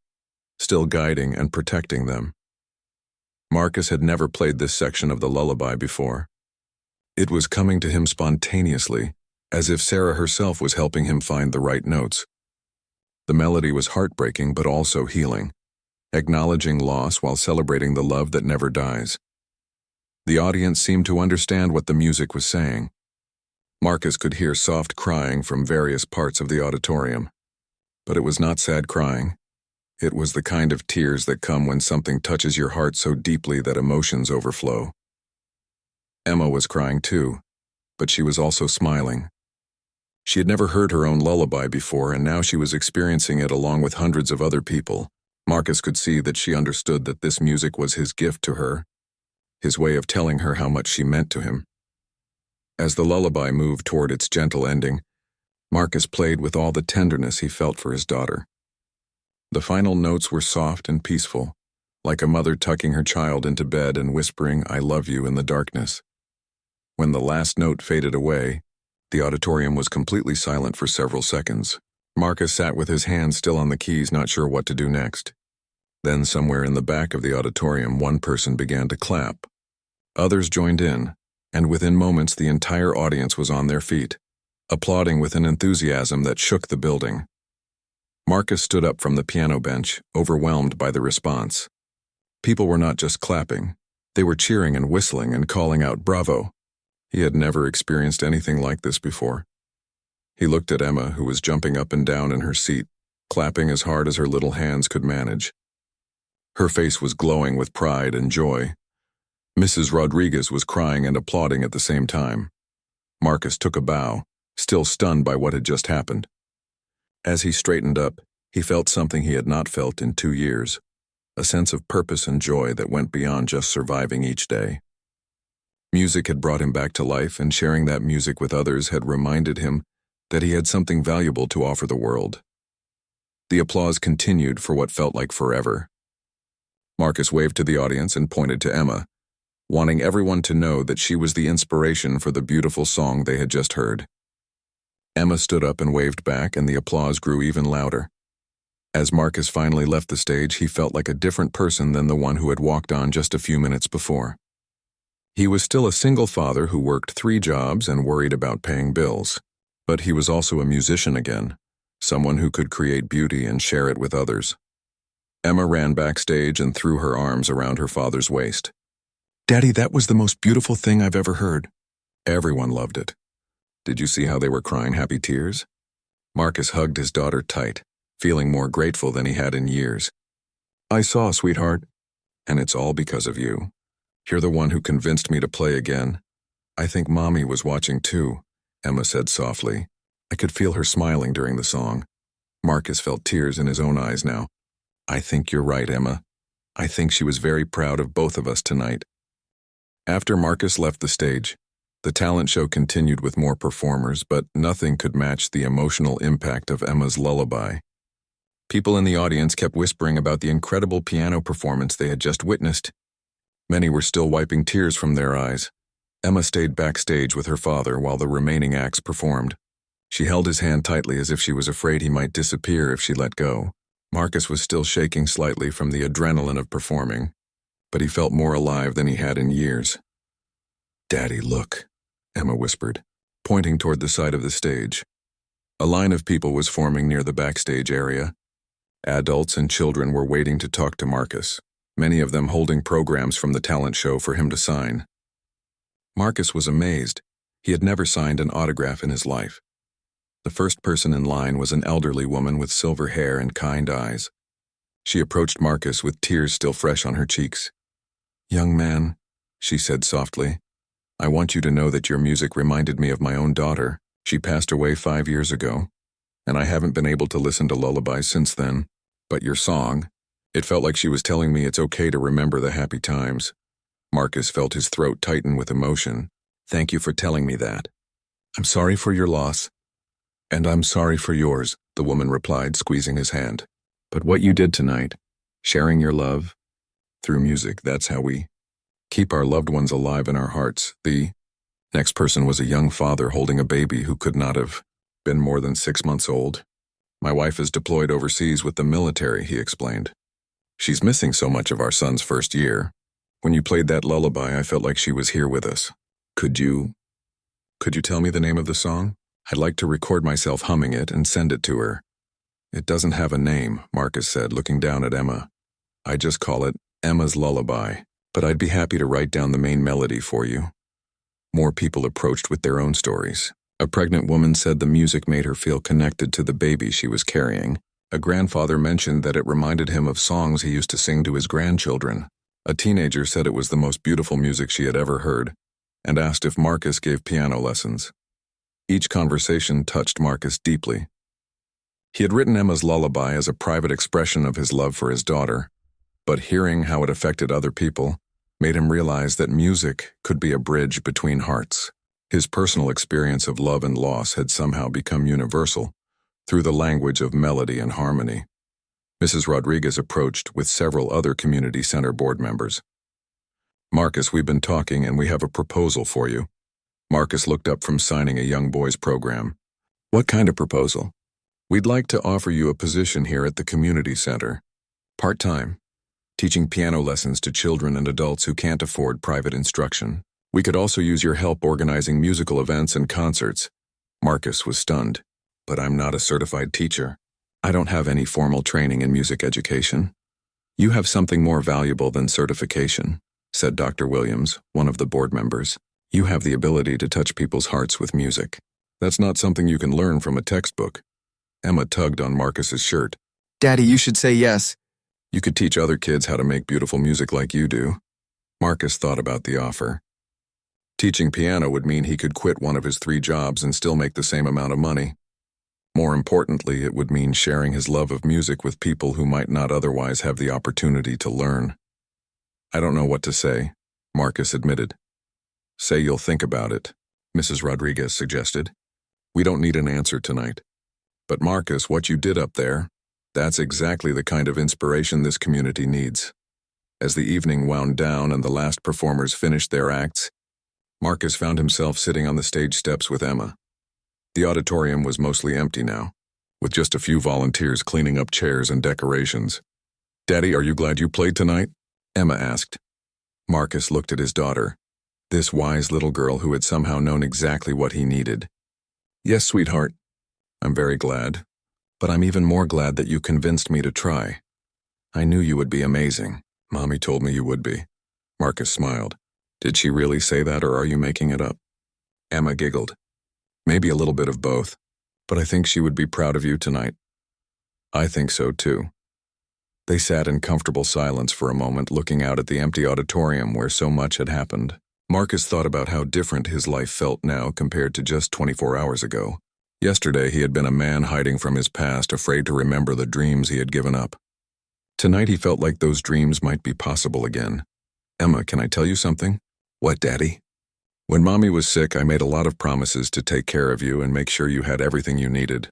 still guiding and protecting them. Marcus had never played this section of the lullaby before. It was coming to him spontaneously, as if Sarah herself was helping him find the right notes. The melody was heartbreaking but also healing, acknowledging loss while celebrating the love that never dies. The audience seemed to understand what the music was saying. Marcus could hear soft crying from various parts of the auditorium. But it was not sad crying. It was the kind of tears that come when something touches your heart so deeply that emotions overflow. Emma was crying too, but she was also smiling. She had never heard her own lullaby before, and now she was experiencing it along with hundreds of other people. Marcus could see that she understood that this music was his gift to her, his way of telling her how much she meant to him. As the lullaby moved toward its gentle ending, Marcus played with all the tenderness he felt for his daughter. The final notes were soft and peaceful, like a mother tucking her child into bed and whispering, "I love you," in the darkness. When the last note faded away, the auditorium was completely silent for several seconds. Marcus sat with his hands still on the keys, not sure what to do next. Then, somewhere in the back of the auditorium, one person began to clap. Others joined in, and within moments the entire audience was on their feet, applauding with an enthusiasm that shook the building. Marcus stood up from the piano bench, overwhelmed by the response. People were not just clapping, they were cheering and whistling and calling out "Bravo." He had never experienced anything like this before. He looked at Emma, who was jumping up and down in her seat, clapping as hard as her little hands could manage. Her face was glowing with pride and joy. Mrs. Rodriguez was crying and applauding at the same time. Marcus took a bow, still stunned by what had just happened. As he straightened up, he felt something he had not felt in 2 years, a sense of purpose and joy that went beyond just surviving each day. Music had brought him back to life, and sharing that music with others had reminded him that he had something valuable to offer the world. The applause continued for what felt like forever. Marcus waved to the audience and pointed to Emma, wanting everyone to know that she was the inspiration for the beautiful song they had just heard. Emma stood up and waved back, and the applause grew even louder. As Marcus finally left the stage, he felt like a different person than the one who had walked on just a few minutes before. He was still a single father who worked 3 jobs and worried about paying bills. But he was also a musician again, someone who could create beauty and share it with others. Emma ran backstage and threw her arms around her father's waist. "Daddy, that was the most beautiful thing I've ever heard." Everyone loved it. Did you see how they were crying happy tears? Marcus hugged his daughter tight, feeling more grateful than he had in years. "I saw, sweetheart, and it's all because of you. You're the one who convinced me to play again. I think Mommy was watching too," Emma said softly. I could feel her smiling during the song. Marcus felt tears in his own eyes now. "I think you're right, Emma. I think she was very proud of both of us tonight." After Marcus left the stage, the talent show continued with more performers, but nothing could match the emotional impact of Emma's lullaby. People in the audience kept whispering about the incredible piano performance they had just witnessed. Many were still wiping tears from their eyes. Emma stayed backstage with her father while the remaining acts performed. She held his hand tightly as if she was afraid he might disappear if she let go. Marcus was still shaking slightly from the adrenaline of performing, but he felt more alive than he had in years. "Daddy, look," Emma whispered, pointing toward the side of the stage. A line of people was forming near the backstage area. Adults and children were waiting to talk to Marcus, many of them holding programs from the talent show for him to sign. Marcus was amazed. He had never signed an autograph in his life. The first person in line was an elderly woman with silver hair and kind eyes. She approached Marcus with tears still fresh on her cheeks. "Young man," she said softly, "I want you to know that your music reminded me of my own daughter. She passed away 5 years ago, and I haven't been able to listen to lullabies since then. But your song, it felt like she was telling me it's okay to remember the happy times." Marcus felt his throat tighten with emotion. "Thank you for telling me that. I'm sorry for your loss." "And I'm sorry for yours," the woman replied, squeezing his hand. "But what you did tonight, sharing your love through music, that's how we keep our loved ones alive in our hearts." The next person was a young father holding a baby who could not have been more than 6 months old. "My wife is deployed overseas with the military," he explained. "She's missing so much of our son's first year. When you played that lullaby, I felt like she was here with us. Could you tell me the name of the song?" I'd like to record myself humming it and send it to her. It doesn't have a name, Marcus said, looking down at Emma. I just call it Emma's Lullaby, but I'd be happy to write down the main melody for you. More people approached with their own stories. A pregnant woman said the music made her feel connected to the baby she was carrying. A grandfather mentioned that it reminded him of songs he used to sing to his grandchildren. A teenager said it was the most beautiful music she had ever heard, and asked if Marcus gave piano lessons. Each conversation touched Marcus deeply. He had written Emma's Lullaby as a private expression of his love for his daughter, but hearing how it affected other people made him realize that music could be a bridge between hearts. His personal experience of love and loss had somehow become universal through the language of melody and harmony. Mrs. Rodriguez approached with several other community center board members. Marcus, we've been talking and we have a proposal for you. Marcus looked up from signing a young boys program. What kind of proposal? We'd like to offer you a position here at the community center. Part-time, teaching piano lessons to children and adults who can't afford private instruction. We could also use your help organizing musical events and concerts. Marcus was stunned. But I'm not a certified teacher. I don't have any formal training in music education. You have something more valuable than certification, said Dr. Williams, one of the board members. You have the ability to touch people's hearts with music. That's not something you can learn from a textbook. Emma tugged on Marcus's shirt. Daddy, you should say yes. You could teach other kids how to make beautiful music like you do. Marcus thought about the offer. Teaching piano would mean he could quit one of his 3 jobs and still make the same amount of money. More importantly, it would mean sharing his love of music with people who might not otherwise have the opportunity to learn. I don't know what to say, Marcus admitted. Say you'll think about it, Mrs. Rodriguez suggested. We don't need an answer tonight. But Marcus, what you did up there, that's exactly the kind of inspiration this community needs. As the evening wound down and the last performers finished their acts, Marcus found himself sitting on the stage steps with Emma. The auditorium was mostly empty now, with just a few volunteers cleaning up chairs and decorations. Daddy, are you glad you played tonight? Emma asked. Marcus looked at his daughter, this wise little girl who had somehow known exactly what he needed. Yes, sweetheart. I'm very glad, but I'm even more glad that you convinced me to try. I knew you would be amazing. Mommy told me you would be. Marcus smiled. Did she really say that, or are you making it up? Emma giggled. Maybe a little bit of both, but I think she would be proud of you tonight. I think so too. They sat in comfortable silence for a moment, looking out at the empty auditorium where so much had happened. Marcus thought about how different his life felt now compared to just 24 hours ago. Yesterday he had been a man hiding from his past, afraid to remember the dreams he had given up. Tonight he felt like those dreams might be possible again. Emma, can I tell you something? What, Daddy? When Mommy was sick, I made a lot of promises to take care of you and make sure you had everything you needed.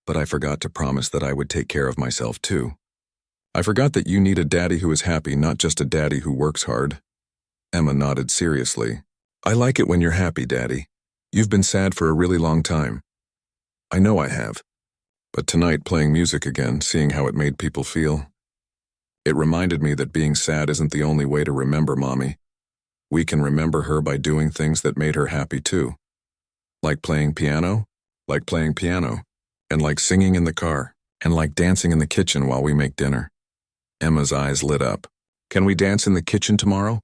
But I forgot to promise that I would take care of myself too. I forgot that you need a daddy who is happy, not just a daddy who works hard. Emma nodded seriously. I like it when you're happy, Daddy. You've been sad for a really long time. I know I have. But tonight, playing music again, seeing how it made people feel, it reminded me that being sad isn't the only way to remember Mommy. We can remember her by doing things that made her happy too. Like playing piano, and like singing in the car, and like dancing in the kitchen while we make dinner. Emma's eyes lit up. Can we dance in the kitchen tomorrow?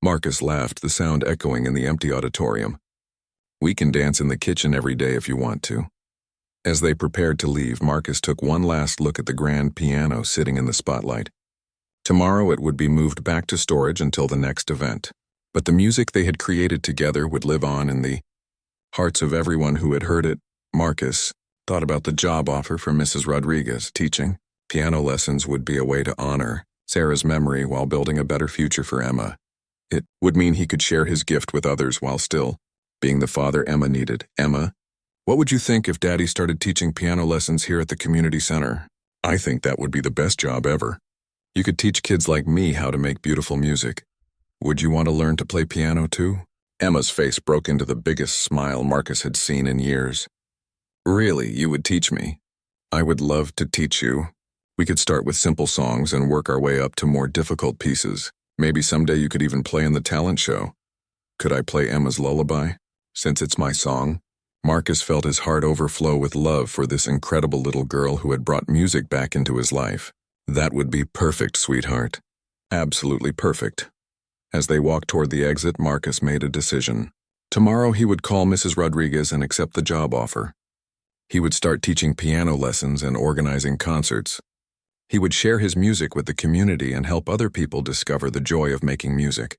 Marcus laughed, the sound echoing in the empty auditorium. We can dance in the kitchen every day if you want to. As they prepared to leave, Marcus took one last look at the grand piano sitting in the spotlight. Tomorrow it would be moved back to storage until the next event. But the music they had created together would live on in the hearts of everyone who had heard it. Marcus thought about the job offer for Mrs. Rodriguez, teaching. Piano lessons would be a way to honor Sarah's memory while building a better future for Emma. It would mean he could share his gift with others while still being the father Emma needed. Emma, what would you think if Daddy started teaching piano lessons here at the community center? I think that would be the best job ever. You could teach kids like me how to make beautiful music. Would you want to learn to play piano too? Emma's face broke into the biggest smile Marcus had seen in years. Really, you would teach me? I would love to teach you. We could start with simple songs and work our way up to more difficult pieces. Maybe someday you could even play in the talent show. Could I play Emma's Lullaby, since it's my song? Marcus felt his heart overflow with love for this incredible little girl who had brought music back into his life. That would be perfect, sweetheart. Absolutely perfect. As they walked toward the exit, Marcus made a decision. Tomorrow he would call Mrs. Rodriguez and accept the job offer. He would start teaching piano lessons and organizing concerts. He would share his music with the community and help other people discover the joy of making music.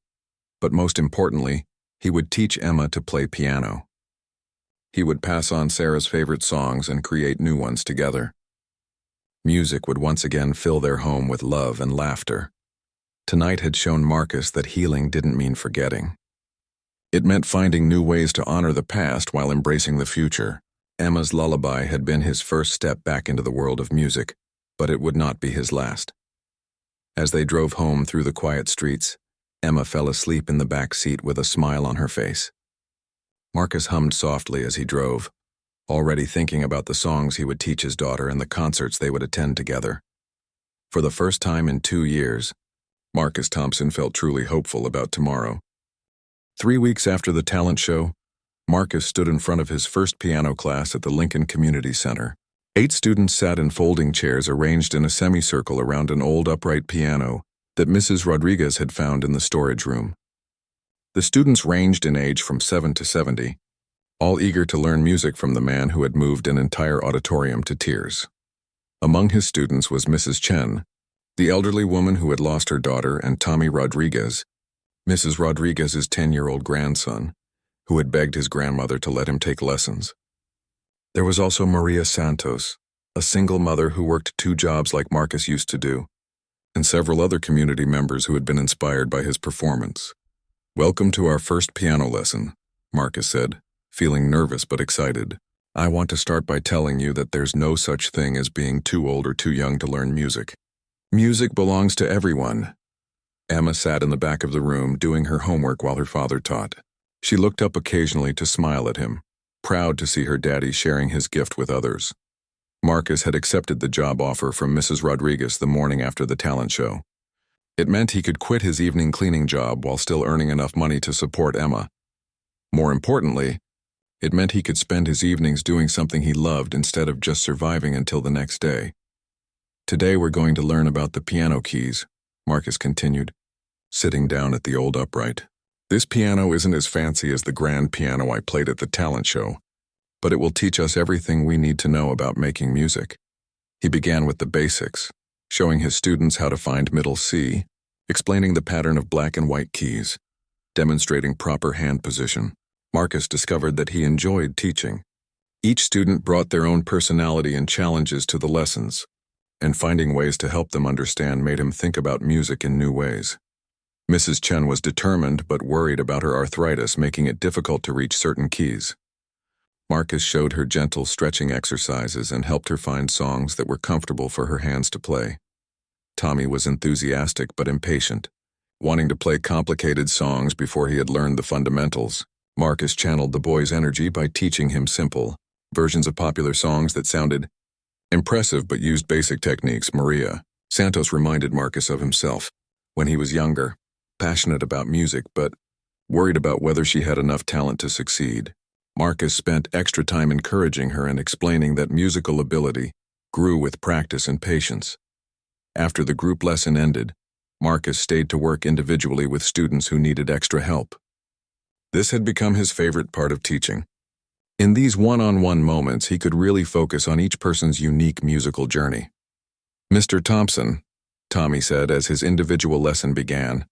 But most importantly, he would teach Emma to play piano. He would pass on Sarah's favorite songs and create new ones together. Music would once again fill their home with love and laughter. Tonight had shown Marcus that healing didn't mean forgetting. It meant finding new ways to honor the past while embracing the future. Emma's lullaby had been his first step back into the world of music, but it would not be his last. As they drove home through the quiet streets, Emma fell asleep in the back seat with a smile on her face. Marcus hummed softly as he drove, already thinking about the songs he would teach his daughter and the concerts they would attend together. For the first time in 2 years, Marcus Thompson felt truly hopeful about tomorrow. 3 weeks after the talent show, Marcus stood in front of his first piano class at the Lincoln Community Center. 8 students sat in folding chairs arranged in a semicircle around an old upright piano that Mrs. Rodriguez had found in the storage room. The students ranged in age from 7 to 70, all eager to learn music from the man who had moved an entire auditorium to tears. Among his students was Mrs. Chen, the elderly woman who had lost her daughter, and Tommy Rodriguez, Mrs. Rodriguez's 10-year-old grandson, who had begged his grandmother to let him take lessons. There was also Maria Santos, a single mother who worked 2 jobs like Marcus used to do, and several other community members who had been inspired by his performance. "Welcome to our first piano lesson," Marcus said, feeling nervous but excited. "I want to start by telling you that there's no such thing as being too old or too young to learn music. Music belongs to everyone." Emma sat in the back of the room doing her homework while her father taught. She looked up occasionally to smile at him, proud to see her daddy sharing his gift with others. Marcus had accepted the job offer from Mrs. Rodriguez the morning after the talent show. It meant he could quit his evening cleaning job while still earning enough money to support Emma. More importantly, it meant he could spend his evenings doing something he loved instead of just surviving until the next day. "Today we're going to learn about the piano keys," Marcus continued, sitting down at the old upright. "This piano isn't as fancy as the grand piano I played at the talent show, but it will teach us everything we need to know about making music." He began with the basics, showing his students how to find middle C, explaining the pattern of black and white keys, demonstrating proper hand position. Marcus discovered that he enjoyed teaching. Each student brought their own personality and challenges to the lessons, and finding ways to help them understand made him think about music in new ways. Mrs. Chen was determined but worried about her arthritis, making it difficult to reach certain keys. Marcus showed her gentle stretching exercises and helped her find songs that were comfortable for her hands to play. Tommy was enthusiastic but impatient, wanting to play complicated songs before he had learned the fundamentals. Marcus channeled the boy's energy by teaching him simple versions of popular songs that sounded impressive but used basic techniques. Maria Santos reminded Marcus of himself when he was younger, passionate about music but worried about whether she had enough talent to succeed. Marcus spent extra time encouraging her and explaining that musical ability grew with practice and patience. After the group lesson ended, Marcus stayed to work individually with students who needed extra help. This had become his favorite part of teaching. In these one-on-one moments, he could really focus on each person's unique musical journey. "Mr. Thompson," Tommy said as his individual lesson began,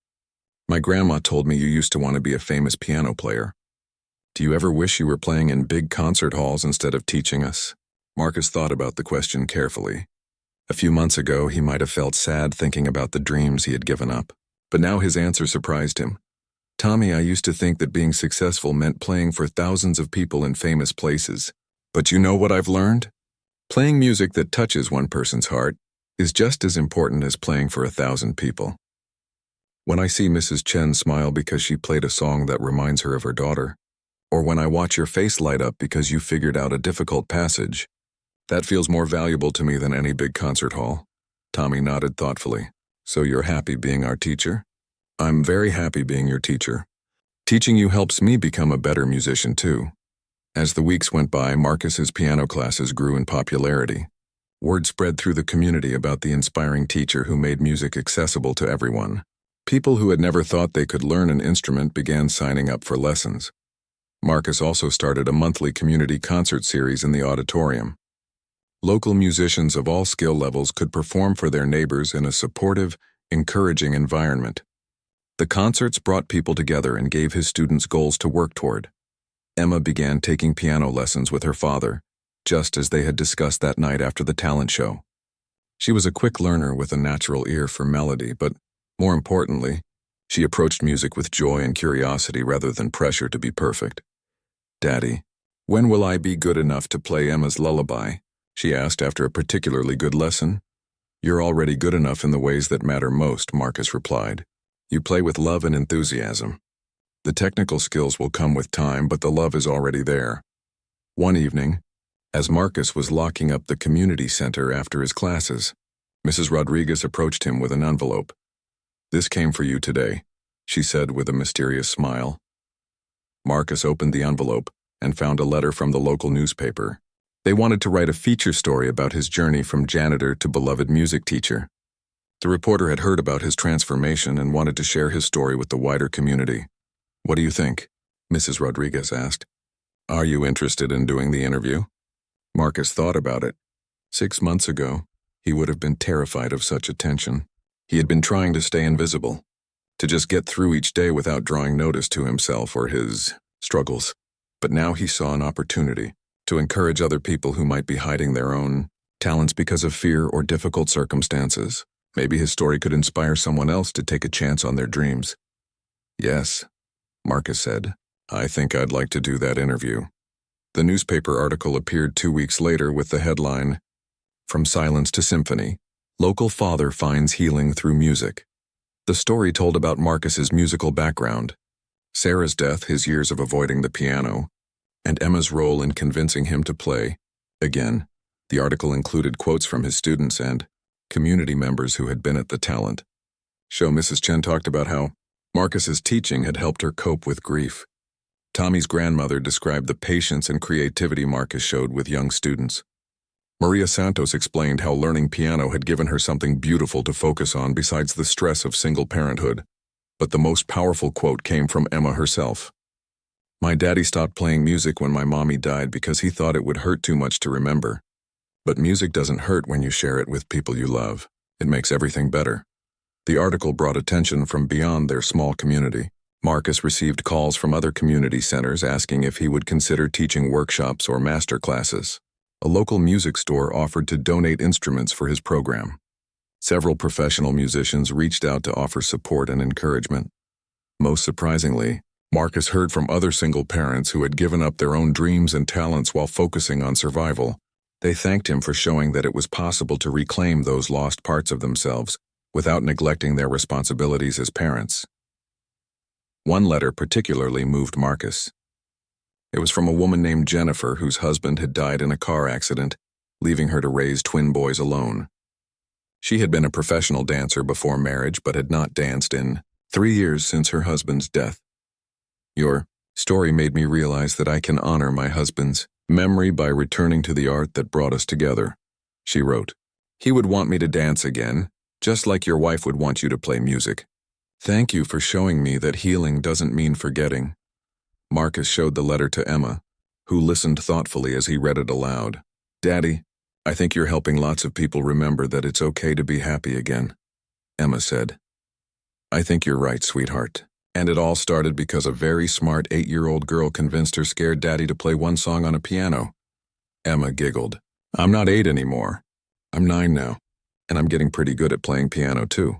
"my grandma told me you used to want to be a famous piano player. Do you ever wish you were playing in big concert halls instead of teaching us?" Marcus thought about the question carefully. A few months ago, he might have felt sad thinking about the dreams he had given up, but now his answer surprised him. "Tommy, I used to think that being successful meant playing for thousands of people in famous places. But you know what I've learned? Playing music that touches one person's heart is just as important as playing for 1,000 people." When I see Mrs. Chen smile because she played a song that reminds her of her daughter, or when I watch your face light up because you figured out a difficult passage, that feels more valuable to me than any big concert hall. Tommy nodded thoughtfully. "So you're happy being our teacher?" "I'm very happy being your teacher. Teaching you helps me become a better musician too." As the weeks went by, Marcus's piano classes grew in popularity. Word spread through the community about the inspiring teacher who made music accessible to everyone. People who had never thought they could learn an instrument began signing up for lessons. Marcus also started a monthly community concert series in the auditorium. Local musicians of all skill levels could perform for their neighbors in a supportive, encouraging environment. The concerts brought people together and gave his students goals to work toward. Emma began taking piano lessons with her father, just as they had discussed that night after the talent show. She was a quick learner with a natural ear for melody, but more importantly, she approached music with joy and curiosity rather than pressure to be perfect. "Daddy, when will I be good enough to play Emma's lullaby?" she asked after a particularly good lesson. "You're already good enough in the ways that matter most," Marcus replied. "You play with love and enthusiasm. The technical skills will come with time, but the love is already there." One evening, as Marcus was locking up the community center after his classes, Mrs. Rodriguez approached him with an envelope. "This came for you today," she said with a mysterious smile. Marcus opened the envelope and found a letter from the local newspaper. They wanted to write a feature story about his journey from janitor to beloved music teacher. The reporter had heard about his transformation and wanted to share his story with the wider community. "What do you think?" Mrs. Rodriguez asked. "Are you interested in doing the interview?" Marcus thought about it. 6 months ago, he would have been terrified of such attention. He had been trying to stay invisible, to just get through each day without drawing notice to himself or his struggles. But now he saw an opportunity to encourage other people who might be hiding their own talents because of fear or difficult circumstances. Maybe his story could inspire someone else to take a chance on their dreams. "Yes," Marcus said. "I think I'd like to do that interview." The newspaper article appeared 2 weeks later with the headline, "From Silence to Symphony, Local Father Finds Healing Through Music." The story told about Marcus's musical background, Sarah's death, his years of avoiding the piano, and Emma's role in convincing him to play. Again, the article included quotes from his students and community members who had been at the talent show. Mrs. Chen talked about how Marcus's teaching had helped her cope with grief. Tommy's grandmother described the patience and creativity Marcus showed with young students. Maria Santos explained how learning piano had given her something beautiful to focus on besides the stress of single parenthood. But the most powerful quote came from Emma herself. "My daddy stopped playing music when my mommy died because he thought it would hurt too much to remember. But music doesn't hurt when you share it with people you love. It makes everything better." The article brought attention from beyond their small community. Marcus received calls from other community centers asking if he would consider teaching workshops or master classes. A local music store offered to donate instruments for his program. Several professional musicians reached out to offer support and encouragement. Most surprisingly, Marcus heard from other single parents who had given up their own dreams and talents while focusing on survival. They thanked him for showing that it was possible to reclaim those lost parts of themselves without neglecting their responsibilities as parents. One letter particularly moved Marcus. It was from a woman named Jennifer whose husband had died in a car accident, leaving her to raise twin boys alone. She had been a professional dancer before marriage but had not danced in 3 years since her husband's death. "Your story made me realize that I can honor my husband's memory by returning to the art that brought us together," she wrote. "He would want me to dance again, just like your wife would want you to play music. Thank you for showing me that healing doesn't mean forgetting." Marcus showed the letter to Emma, who listened thoughtfully as he read it aloud. "Daddy, I think you're helping lots of people remember that it's okay to be happy again," Emma said. "I think you're right, sweetheart. And it all started because a very smart 8-year-old girl convinced her scared daddy to play one song on a piano." Emma giggled. "I'm not 8 anymore. I'm 9 now, and I'm getting pretty good at playing piano too."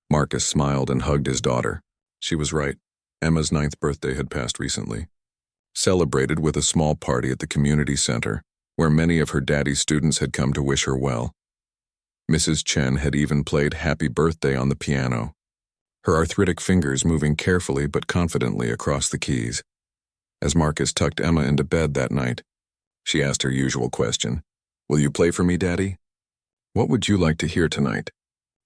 Marcus smiled and hugged his daughter. She was right. Emma's 9th birthday had passed recently. Celebrated with a small party at the community center, where many of her daddy's students had come to wish her well. Mrs. Chen had even played Happy Birthday on the piano, her arthritic fingers moving carefully but confidently across the keys. As Marcus tucked Emma into bed that night, she asked her usual question, "Will you play for me, Daddy?" "What would you like to hear tonight?"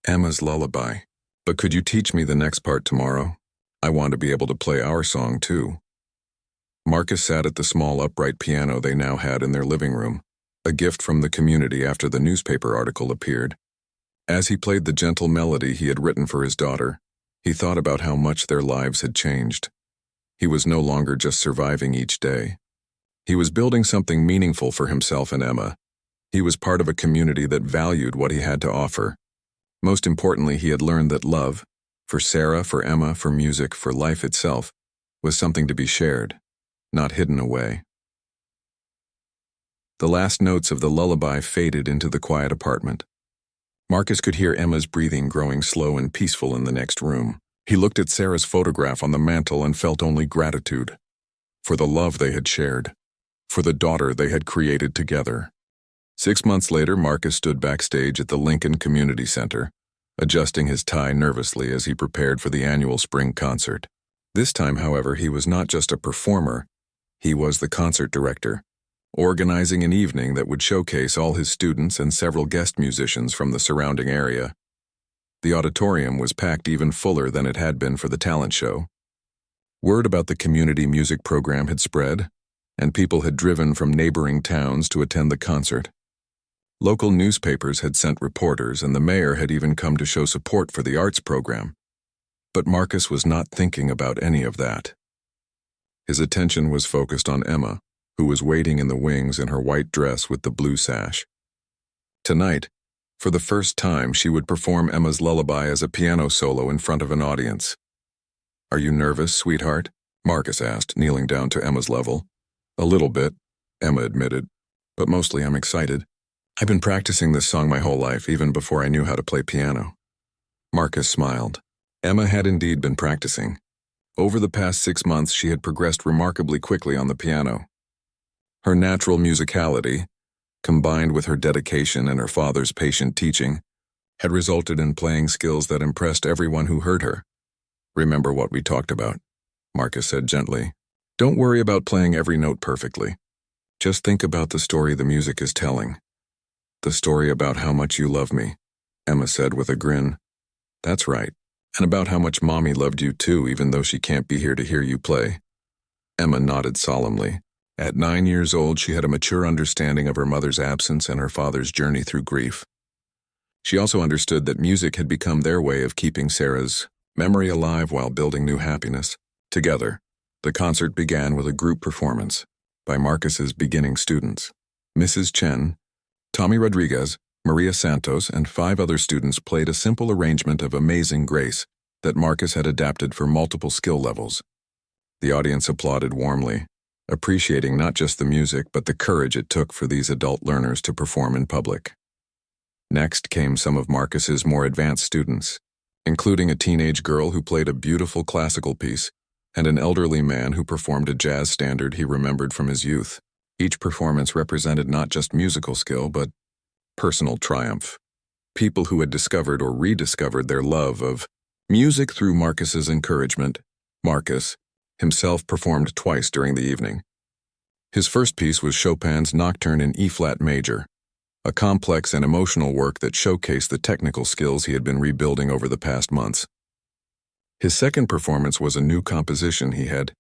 "Emma's lullaby. But could you teach me the next part tomorrow? I want to be able to play our song too." Marcus sat at the small upright piano they now had in their living room, a gift from the community after the newspaper article appeared. As he played the gentle melody he had written for his daughter, he thought about how much their lives had changed. He was no longer just surviving each day. He was building something meaningful for himself and Emma. He was part of a community that valued what he had to offer. Most importantly, he had learned that love, for Sarah, for Emma, for music, for life itself, was something to be shared, not hidden away. The last notes of the lullaby faded into the quiet apartment. Marcus could hear Emma's breathing growing slow and peaceful in the next room. He looked at Sarah's photograph on the mantel and felt only gratitude for the love they had shared, for the daughter they had created together. 6 months later, Marcus stood backstage at the Lincoln Community Center, adjusting his tie nervously as he prepared for the annual spring concert. This time, however, he was not just a performer, he was the concert director, organizing an evening that would showcase all his students and several guest musicians from the surrounding area. The auditorium was packed even fuller than it had been for the talent show. Word about the community music program had spread, and people had driven from neighboring towns to attend the concert. Local newspapers had sent reporters, and the mayor had even come to show support for the arts program. But Marcus was not thinking about any of that. His attention was focused on Emma, who was waiting in the wings in her white dress with the blue sash. Tonight, for the first time, she would perform Emma's lullaby as a piano solo in front of an audience. "Are you nervous, sweetheart?" Marcus asked, kneeling down to Emma's level. "A little bit," Emma admitted, "but mostly I'm excited. I've been practicing this song my whole life, even before I knew how to play piano." Marcus smiled. Emma had indeed been practicing. Over the past 6 months, she had progressed remarkably quickly on the piano. Her natural musicality, combined with her dedication and her father's patient teaching, had resulted in playing skills that impressed everyone who heard her. "Remember what we talked about," Marcus said gently. "Don't worry about playing every note perfectly. Just think about the story the music is telling. The story about how much you love me," Emma said with a grin. "That's right. And about how much Mommy loved you too, even though she can't be here to hear you play." Emma nodded solemnly. At 9 years old, she had a mature understanding of her mother's absence and her father's journey through grief. She also understood that music had become their way of keeping Sarah's memory alive while building new happiness. Together, the concert began with a group performance by Marcus's beginning students. Mrs. Chen, Tommy Rodriguez, Maria Santos, and 5 other students played a simple arrangement of Amazing Grace that Marcus had adapted for multiple skill levels. The audience applauded warmly, appreciating not just the music but the courage it took for these adult learners to perform in public. Next came some of Marcus's more advanced students, including a teenage girl who played a beautiful classical piece and an elderly man who performed a jazz standard he remembered from his youth. Each performance represented not just musical skill but personal triumph. People who had discovered or rediscovered their love of music through Marcus's encouragement. Marcus himself performed twice during the evening. His first piece was Chopin's Nocturne in E-flat major, a complex and emotional work that showcased the technical skills he had been rebuilding over the past months. His second performance was a new composition he had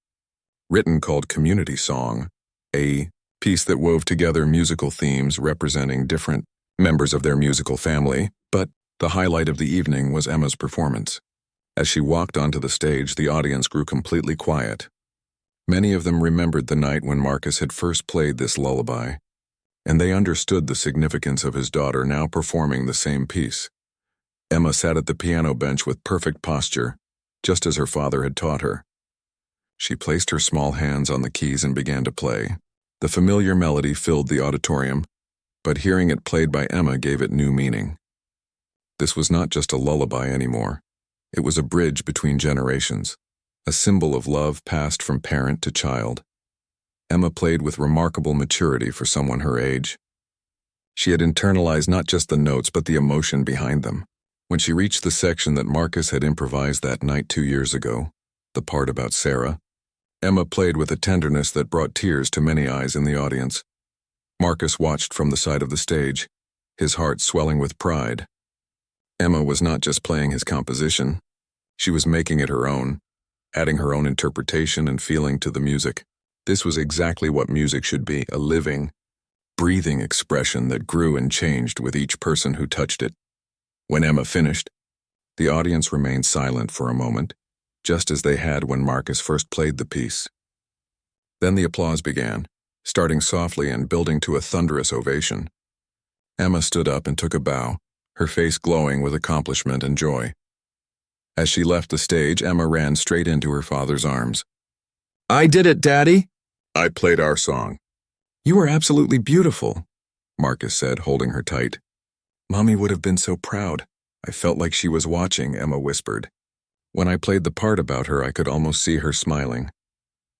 written called Community Song, a piece that wove together musical themes representing different members of their musical family, but the highlight of the evening was Emma's performance. As she walked onto the stage, the audience grew completely quiet. Many of them remembered the night when Marcus had first played this lullaby, and they understood the significance of his daughter now performing the same piece. Emma sat at the piano bench with perfect posture, just as her father had taught her. She placed her small hands on the keys and began to play. The familiar melody filled the auditorium, but hearing it played by Emma gave it new meaning. This was not just a lullaby anymore. It was a bridge between generations, a symbol of love passed from parent to child. Emma played with remarkable maturity for someone her age. She had internalized not just the notes but the emotion behind them. When she reached the section that Marcus had improvised that night 2 years ago, the part about Sarah, Emma played with a tenderness that brought tears to many eyes in the audience. Marcus watched from the side of the stage, his heart swelling with pride. Emma was not just playing his composition, she was making it her own, adding her own interpretation and feeling to the music. This was exactly what music should be, a living, breathing expression that grew and changed with each person who touched it. When Emma finished, the audience remained silent for a moment, just as they had when Marcus first played the piece. Then the applause began, starting softly and building to a thunderous ovation. Emma stood up and took a bow, her face glowing with accomplishment and joy. As she left the stage, Emma ran straight into her father's arms. I did it, Daddy! I played our song. You were absolutely beautiful, Marcus said, holding her tight. Mommy would have been so proud. I felt like she was watching, Emma whispered. When I played the part about her, I could almost see her smiling.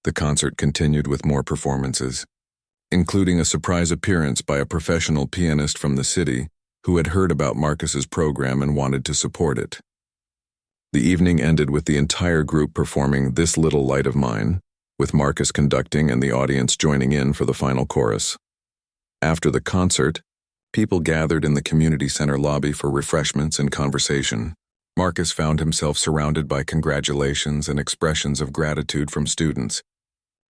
The concert continued with more performances, including a surprise appearance by a professional pianist from the city who had heard about Marcus's program and wanted to support it. The evening ended with the entire group performing This Little Light of Mine, with Marcus conducting and the audience joining in for the final chorus. After the concert, people gathered in the community center lobby for refreshments and conversation. Marcus found himself surrounded by congratulations and expressions of gratitude from students,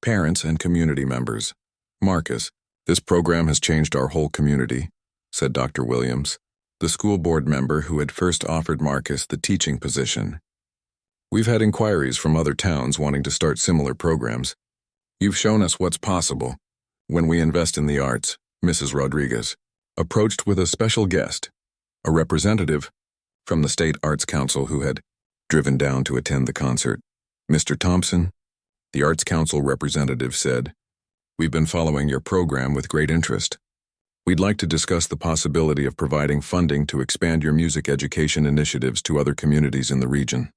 parents, and community members. Marcus, this program has changed our whole community, said Dr. Williams, the school board member who had first offered Marcus the teaching position. We've had inquiries from other towns wanting to start similar programs. You've shown us what's possible when we invest in the arts, Mrs. Rodriguez approached with a special guest, a representative from the State Arts Council who had driven down to attend the concert. Mr. Thompson, the Arts Council representative said, "We've been following your program with great interest. We'd like to discuss the possibility of providing funding to expand your music education initiatives to other communities in the region."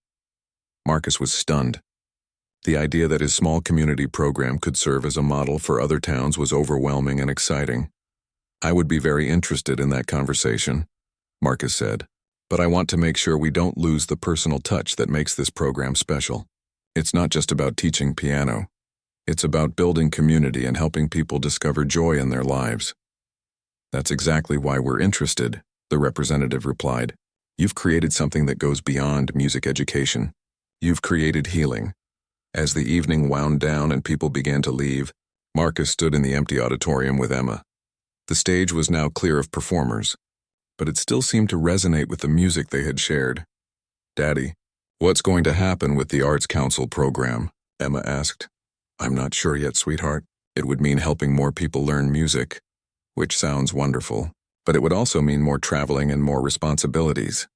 Marcus was stunned. The idea that his small community program could serve as a model for other towns was overwhelming and exciting. "I would be very interested in that conversation," Marcus said, "but I want to make sure we don't lose the personal touch that makes this program special. It's not just about teaching piano. It's about building community and helping people discover joy in their lives." "That's exactly why we're interested," the representative replied. "You've created something that goes beyond music education. You've created healing." As the evening wound down and people began to leave, Marcus stood in the empty auditorium with Emma. The stage was now clear of performers, but it still seemed to resonate with the music they had shared. "Daddy, what's going to happen with the Arts Council program?" Emma asked. "I'm not sure yet, sweetheart. It would mean helping more people learn music, which sounds wonderful, but it would also mean more traveling and more responsibilities.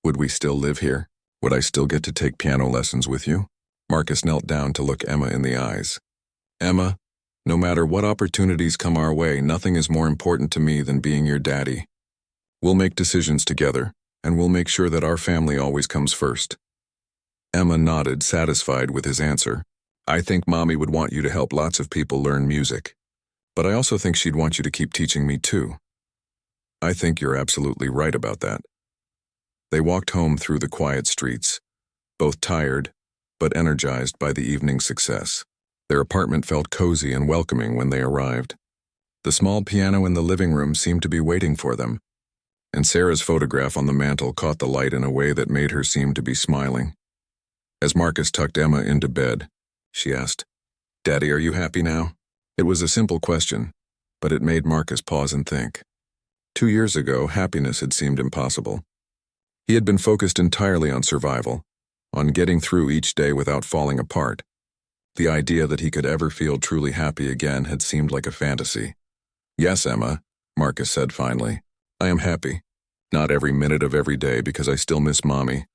Would we still live here? Would I still get to take piano lessons with you?" Marcus knelt down to look Emma in the eyes. "Emma, no matter what opportunities come our way, nothing is more important to me than being your daddy. We'll make decisions together, and we'll make sure that our family always comes first." Emma nodded, satisfied with his answer. "I think Mommy would want you to help lots of people learn music, but I also think she'd want you to keep teaching me too." "I think you're absolutely right about that." They walked home through the quiet streets, both tired but energized by the evening's success. Their apartment felt cozy and welcoming when they arrived. The small piano in the living room seemed to be waiting for them, and Sarah's photograph on the mantel caught the light in a way that made her seem to be smiling. As Marcus tucked Emma into bed, she asked, "Daddy, are you happy now?" It was a simple question, but it made Marcus pause and think. 2 years ago, happiness had seemed impossible. He had been focused entirely on survival, on getting through each day without falling apart. The idea that he could ever feel truly happy again had seemed like a fantasy. "Yes, Emma," Marcus said finally. "I am happy. Not every minute of every day because I still miss Mommy,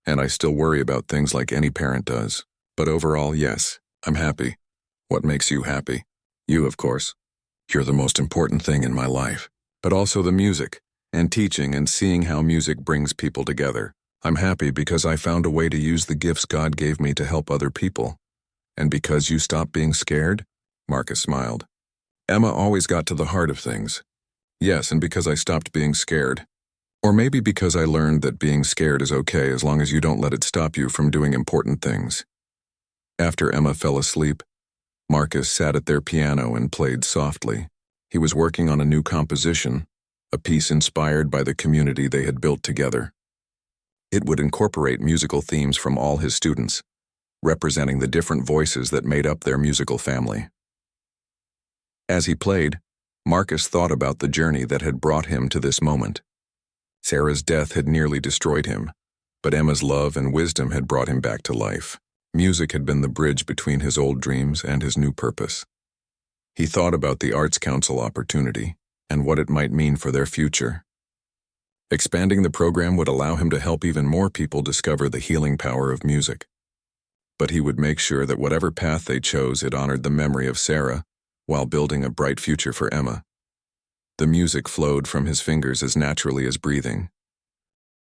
and I still worry about things like any parent does. But overall, yes, I'm happy." "What makes you happy?" "You, of course. You're the most important thing in my life. But also the music, and teaching and seeing how music brings people together. I'm happy because I found a way to use the gifts God gave me to help other people. And because you stopped being scared?" Marcus smiled. Emma always got to the heart of things. "Yes, and because I stopped being scared. Or maybe because I learned that being scared is okay as long as you don't let it stop you from doing important things." After Emma fell asleep, Marcus sat at their piano and played softly. He was working on a new composition, a piece inspired by the community they had built together. It would incorporate musical themes from all his students, representing the different voices that made up their musical family. As he played, Marcus thought about the journey that had brought him to this moment. Sarah's death had nearly destroyed him, but Emma's love and wisdom had brought him back to life. Music had been the bridge between his old dreams and his new purpose. He thought about the Arts Council opportunity and what it might mean for their future. Expanding the program would allow him to help even more people discover the healing power of music. But he would make sure that whatever path they chose, it honored the memory of Sarah while building a bright future for Emma. The music flowed from his fingers as naturally as breathing,